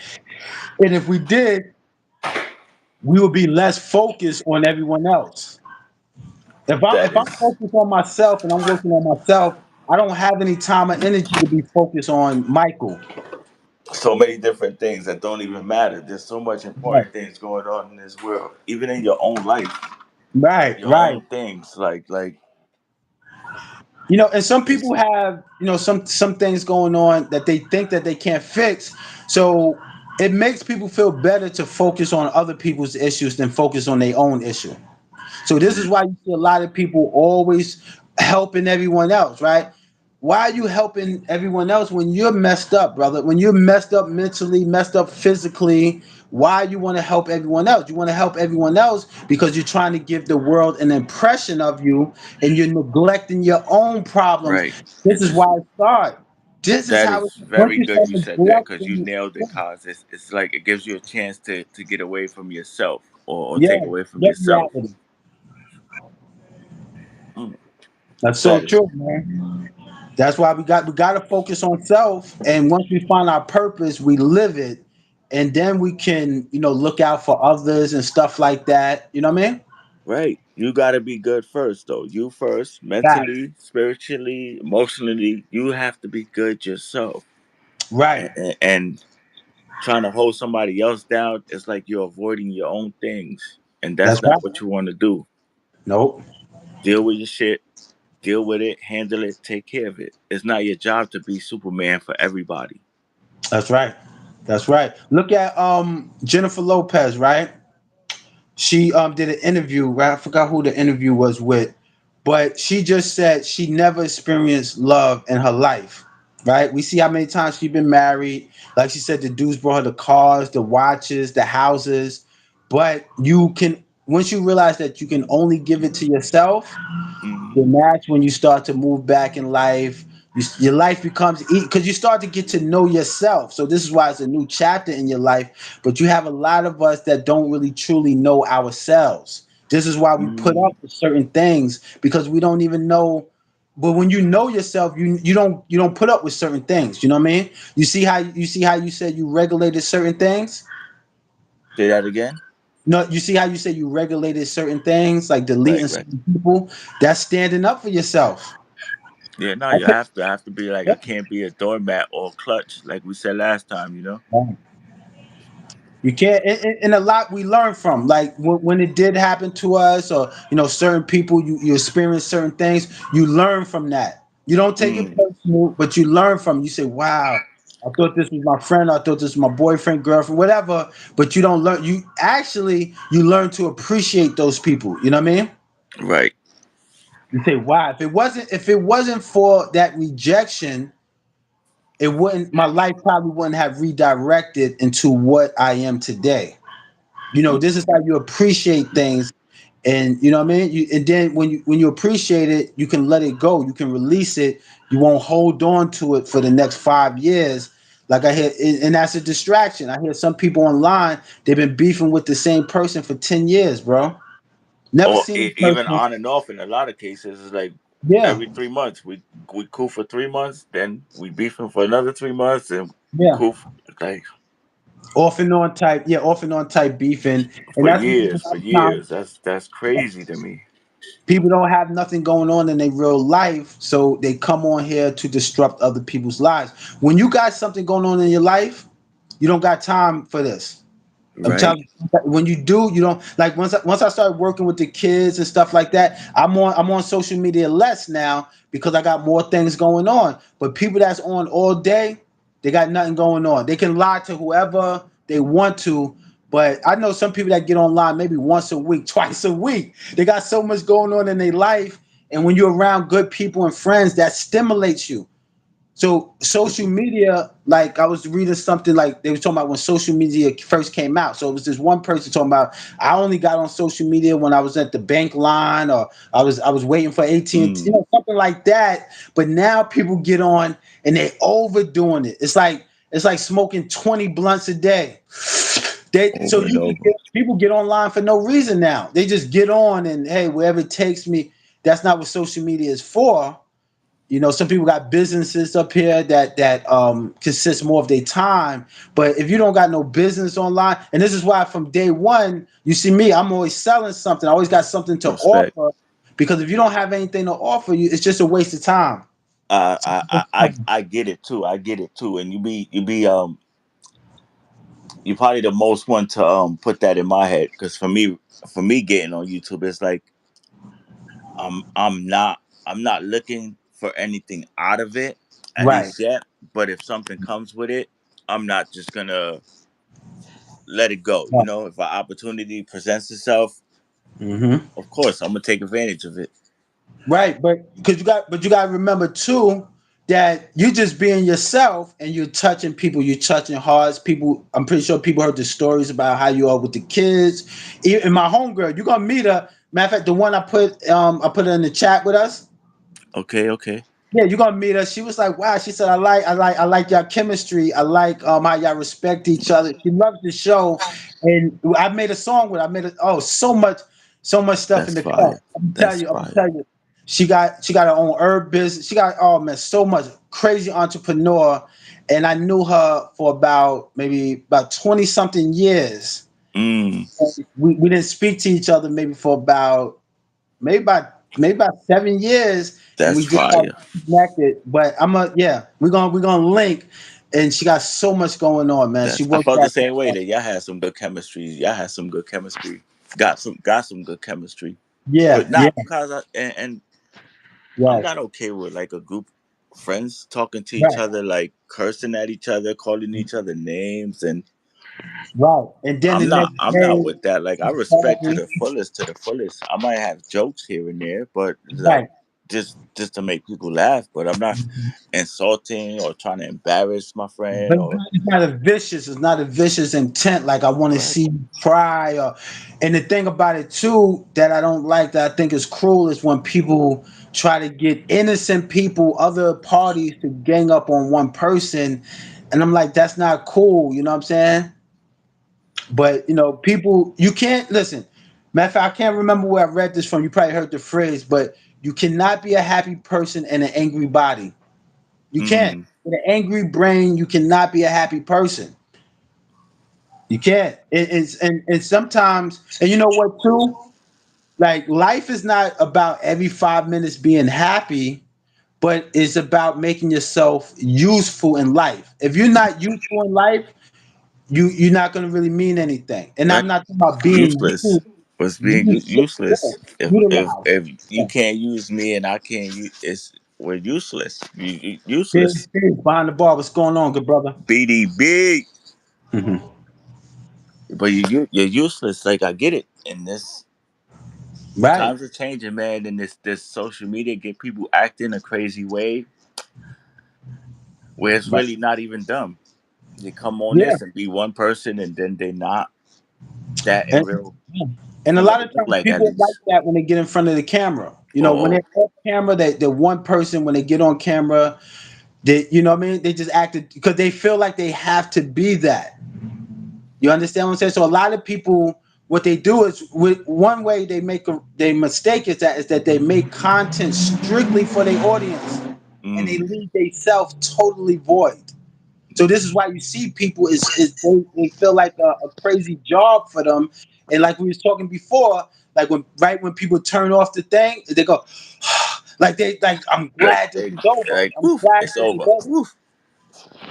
And if we did, we will be less focused on everyone else. If I'm That if I'm is focused on myself and I'm working on myself, I don't have any time or energy to be focused on Michael. so many different things that don't even matter. There's so much Right, important things going on in this world, even in your own life, right, your right. own things. Like And some it's people have some things going on that they think that they can't fix. So it makes people feel better to focus on other people's issues than focus on their own issue. So this is why you see a lot of people always helping everyone else, right? Why are you helping everyone else when you're messed up, brother? When you're messed up mentally, messed up physically, why you want to help everyone else? You want to help everyone else because you're trying to give the world an impression of you and you're neglecting your own problems. right. This is why it starts. This is That how it, is once very you good start you said that because you neglecting, nailed it, cause it's like it gives you a chance to get away from yourself or yeah, take away from get yourself. reality. Mm. That's so That is true, man. That's why we got to focus on self, and once we find our purpose, we live it, and then we can look out for others and stuff like that. You know what I mean? right. You got to be good first, though. You first, Right, mentally, spiritually, emotionally. You have to be good yourself, right. and trying to hold somebody else down is like you're avoiding your own things, and That's that's right. not what you want to do. Nope. Deal with your shit, deal with it, handle it, take care of it. It's not your job to be Superman for everybody. That's right. That's right. Look at Jennifer Lopez, right? She did an interview, right? I forgot who the interview was with, but she just said she never experienced love in her life. Right? We see how many times she's been married. Like she said, the dudes brought her the cars, the watches, the houses. But you can once you realize that you can only give it to yourself, Hmm. then that's when you start to move back in life. Your life becomes because you start to get to know yourself. So this is why it's a new chapter in your life. But you have a lot of us that don't really truly know ourselves. This is why we put Hmm. up with certain things because we don't even know. But when you know yourself, you don't put up with certain things. You know what I mean? You see how you said you regulated certain things. Say that again. No, you see how you said you regulated certain things, like Right, deleting right. certain people. That's standing up for yourself. Yeah, no, you have to. Have to be like, I can't be a doormat or clutch, like we said last time. You know. Right. You can't, and a lot we learn from, like when it did happen to us, or certain people, you experience certain things, you learn from that. You don't take it Mm, personal, but you learn from. You say, "Wow, I thought this was my friend. I thought this was my boyfriend, girlfriend, whatever." But you don't learn. You learn to appreciate those people. You know what I mean? right. You say, "Wow, if it wasn't for that rejection, it wouldn't. My life probably wouldn't have redirected into what I am today." This is how you appreciate things, and you know what I mean. And then when you appreciate it, you can let it go. You can release it. You won't hold on to it for the next 5 years. Like I hear, and that's a distraction. I hear some people online. They've been beefing with the same person for 10 years, bro. Never Or seen the even person. on and off in a lot of cases. It's like Yeah, every 3 months we cool for 3 months, then we beefing for another 3 months, and yeah. cool like Off and on type. Yeah, off and on type beefing, and for that's the thing a years, for lot of times. years. That's crazy to me. People don't have nothing going on in their real life, so they come on here to disrupt other people's lives. When you got something going on in your life, you don't got time for this. I'm Right. telling you, when you do, you don't like. Once I started working with the kids and stuff like that, I'm on social media less now because I got more things going on. But people that's on all day, they got nothing going on. They can lie to whoever they want to. But I know some people that get online maybe once a week, twice a week. They got so much going on in their life, and when you're around good people and friends, that stimulates you. So social media, like I was reading something like they were talking about when social media first came out. So it was this one person talking about I only got on social media when I was at the bank line or I was waiting for AT&T, Mm. something like that. But now people get on and they overdoing it. It's like smoking 20 blunts a day. So Over and over. people get online for no reason now. They just get on and hey, wherever it takes me. That's not what social media is for. Some people got businesses up here that consists more of their time. But if you don't got no business online, and this is why from day one, you see me, I'm always selling something. I always got something to Respect. offer. Because if you don't have anything to offer, it's just a waste of time. I get it too. I get it too. And you probably the most one to put that in my head because for me getting on YouTube, it's like I'm not looking for anything out of it at Right. least yet. But if something comes with it, I'm not just gonna let it go. If an opportunity presents itself, Mm-hmm. of course I'm gonna take advantage of it. Right, but you got to remember too that you just being yourself and you're touching people, you're touching hearts. People, I'm pretty sure people heard the stories about how you are with the kids. Even my homegirl, you're gonna meet her. Matter of fact, the one I put her in the chat with us. Okay, okay, Yeah, you're gonna meet her. She was like, "Wow." She said, "I like y'all chemistry. I like how y'all respect each other." She loves the show, and I made a song with her. I made it. Oh, so much stuff in that's the cup. fire. I'm gonna tell That's you. I'm gonna fire. tell you. She got her own herb business. She got, oh man, so much crazy entrepreneur, and I knew her for about 20 something years. Mm, We didn't speak to each other maybe for about maybe about 7 years, and that's we just got fire. connected. But yeah, we're gonna link, and she got so much going on, man. She I works felt the at same way that y'all had some good chemistry. Y'all had some good chemistry. Got some good chemistry. yeah, But yeah, not because and I'm yes, not okay with like a group of friends talking to each right, other, like cursing at each other, calling each other names, and right. And then the I'm not next I'm not day, with that. Like I she respect called to me. the fullest, to the fullest. I might have jokes here and there, but like Right. just to make people laugh. But I'm not insulting or trying to embarrass my friend But or it's not a vicious intent. Like I want to right. see you cry, and the thing about it too that I don't like, that I think is cruel, is when people try to get innocent people, other parties, to gang up on one person, and I'm like, that's not cool. You know what I'm saying? But people, you can't listen. Matter of fact, I can't remember where I read this from. You probably heard the phrase, but you cannot be a happy person in an angry body. You can't. Mm, With an angry brain, you cannot be a happy person. You can't. And sometimes, and you know what too? Like life is not about every 5 minutes being happy, but it's about making yourself useful in life. If you're not useful in life, you're not gonna really mean anything. And Right? I'm not talking about being Useless. Was being used, yeah, useless. utilized. If you Yeah. can't use me and I can't use, it's we're useless. Big, Useless. big behind the bar. What's going on, good brother? BDB. Hmm. But you're useless. Like I get it. And this Right. times are changing, man. And this social media get people acting a crazy way where it's Right. really not even dumb. They come on Yeah. this and be one person, and then they not that in And, real and a from what lot they of look times like, at people like least. that when they get in front of the camera. You know, when Or they're off camera, they're one person. When they get on camera, they, you know what I mean? They just acted because they feel like they have to be that. You understand what I'm saying? So a lot of people, what they do is, with one way they make they mistake is that they make content strictly for their audience, and they mm, leave themselves totally void. So this is why you see people is they feel like a crazy job for them, and like we was talking before, like when people turn off the thing, they go like they like I'm like, glad this is over. like, I'm woof, glad it's this is over. over. Woof.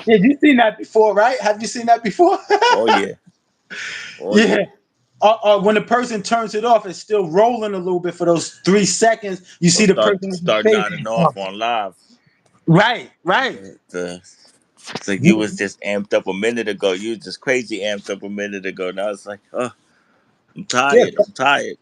Yeah, you seen that before, right? Have you seen that before? Oh yeah, oh Yeah. yeah. When the person turns it off, it's still rolling a little bit for those 3 seconds. You Or see the person on his start face. nodding Oh, off on live. right, right. It's like you was just amped up a minute ago. You was just crazy amped up a minute ago. Now it's like, oh, I'm Yeah, tired. I'm tired.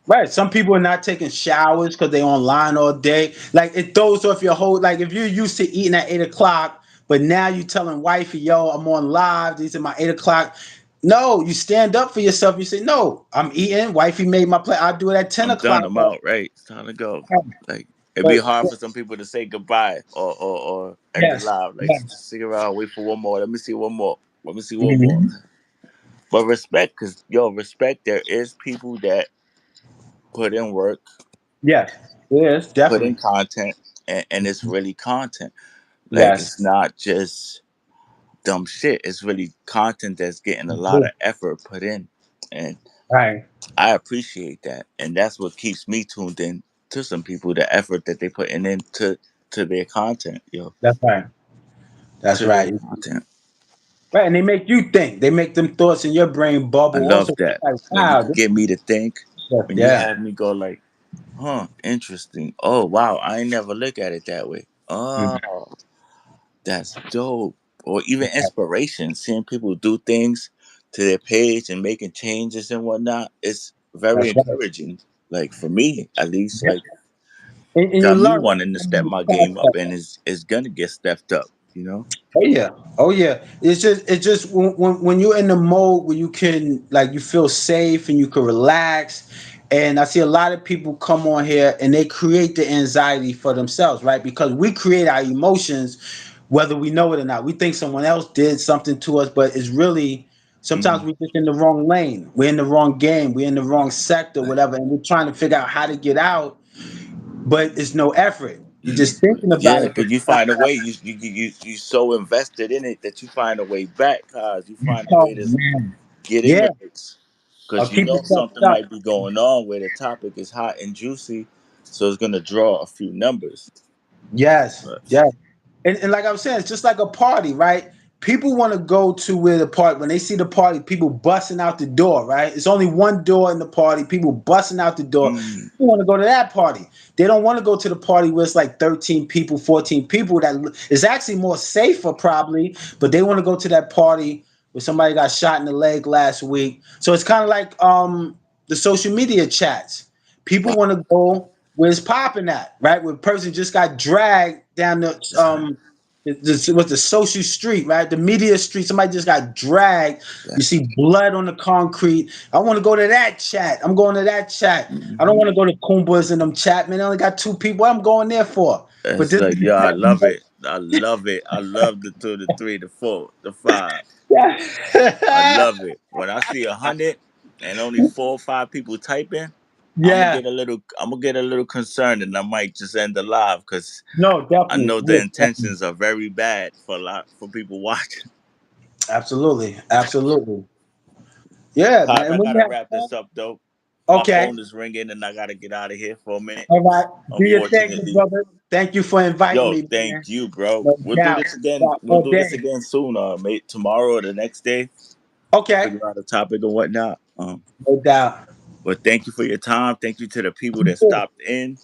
right. Some people are not taking showers because they online all day. Like it throws off your whole. Like if you're used to eating at 8 o'clock, but now you telling wifey, "Yo, I'm on live. These are my 8 o'clock." No, you stand up for yourself. You say, "No, I'm eating. Wifey made my plate. I'll do it at ten I'm done. o'clock." I'm out. Right. It's time to go. Like it'd be But hard for some people to say goodbye or end the yes, live. Like yes. just stick around, wait for one more. Let me see one more. Let me see one more. Mhm. But respect, cause yo, respect. There is people that put in work, Yes, yes, put in definitely. content, and it's really content. Like Yes. it's not just dumb shit. It's really content that's getting a lot of effort put in, and Right. I appreciate that. And that's what keeps me tuned in to some people. The effort that they putting into to their content, yo, That's right. That's to their right. content. Right, and they make you think. They make them thoughts in your brain I bubble. Also, love it's that. like, When you wow, could this get me to think, stuff. when you Yeah. have me go like, huh, interesting. Oh wow, I ain't never look at it that way. Mhm. Oh, that's dope. Or even inspiration, seeing people do things to their page and making changes and whatnot. It's very That's right. encouraging. Like for me, at least, like And you got me learn wanting to from step the my game up, process. and is gonna get stepped up. You know. Oh yeah, oh yeah. It's just when you're in the mode where you can like you feel safe and you can relax. And I see a lot of people come on here and they create the anxiety for themselves, right? Because we create our emotions, whether we know it or not. We think someone else did something to us, but it's really sometimes Mm. we're just in the wrong lane. We're in the wrong game. We're in the wrong sector, Like, whatever, and we're trying to figure out how to get out, but it's no effort. You're just thinking about yeah, it, but because you find a way. You so invested in it that you find a way back, cause you find a oh way to man, get in yeah. the mix. Because you Keep know yourself something stuck. might be going on where the topic is hot and juicy, so it's gonna draw a few numbers. Yes, But yes. And like I was saying, it's just like a party, right? People want to go to where the party, when they see the party, people busting out the door, right? It's only one door in the party, people busting out the door. mm, People want to go to that party. They don't want to go to the party where it's like 13 people, 14 people. That is actually more safer, probably, but they want to go to that party where somebody got shot in the leg last week. So it's kind of like the social media chats. People want to go where it's popping at, right? Where a person just got dragged down what's the social street, right? The media street. Somebody just got dragged. You that, see blood on the concrete. I want to go to that chat. I'm going to that chat. I don't mhm. want to go to Kumba's and them chat, man. I only got two people. What I'm going there for? But It's this is like, the yeah, I love chat. it. I love it. I love the two, the three, the four, the five. I Yeah. love it. When I see 100 and only 4 or 5 people typing, I'm gonna Yeah. get a little. I'm gonna get a little concerned, and I might just end the live because No, I definitely. know the Yeah, definitely. intentions are very bad for a lot for people watching. Absolutely. Absolutely. Yeah, man. Cause And I when you gotta have wrap fun, this up though. My Okay. phone is ringing and I gotta get out of here for a minute. All right. Do your thing, my Unfortunately. brother. Thank you for inviting Yo, me, man. thank you, bro. No We'll do doubt. this again. Well, We'll all do this day. again soon, mate. Tomorrow or the next day. Okay. Figure out a topic and whatnot. No doubt. But thank you for your time. Thank you to the people You that too. stopped in.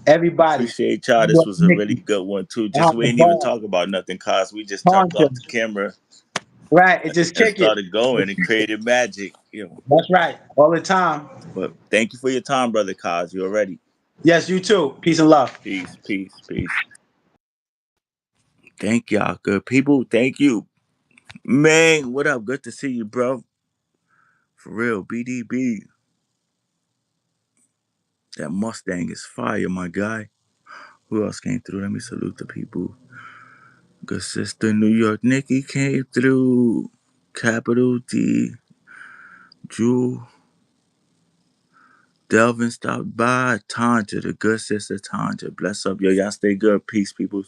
Everybody. Appreciate y'all. New This York was a really Nikki. good one too. Just Behind we the didn't even bar. talk about nothing, cause we just turned Concha. off the camera Right. And just and kick it. started going and created magic. That's right. All the time. But thank you for your time, brother Cos. You already. Yes, you too. Peace and love. Peace, peace, peace. Thank y'all, good people. Thank you. Man, what up? Good to see you, bro. For real, BDB. That Mustang is fire, my guy. Who else came through? Let me salute the people. Good sister, New York Nikki came through. Capital D. Jewel. Delvin stopped by. Tanja, the good sister Tanja. Bless up, yo. Y'all stay good. Peace, people.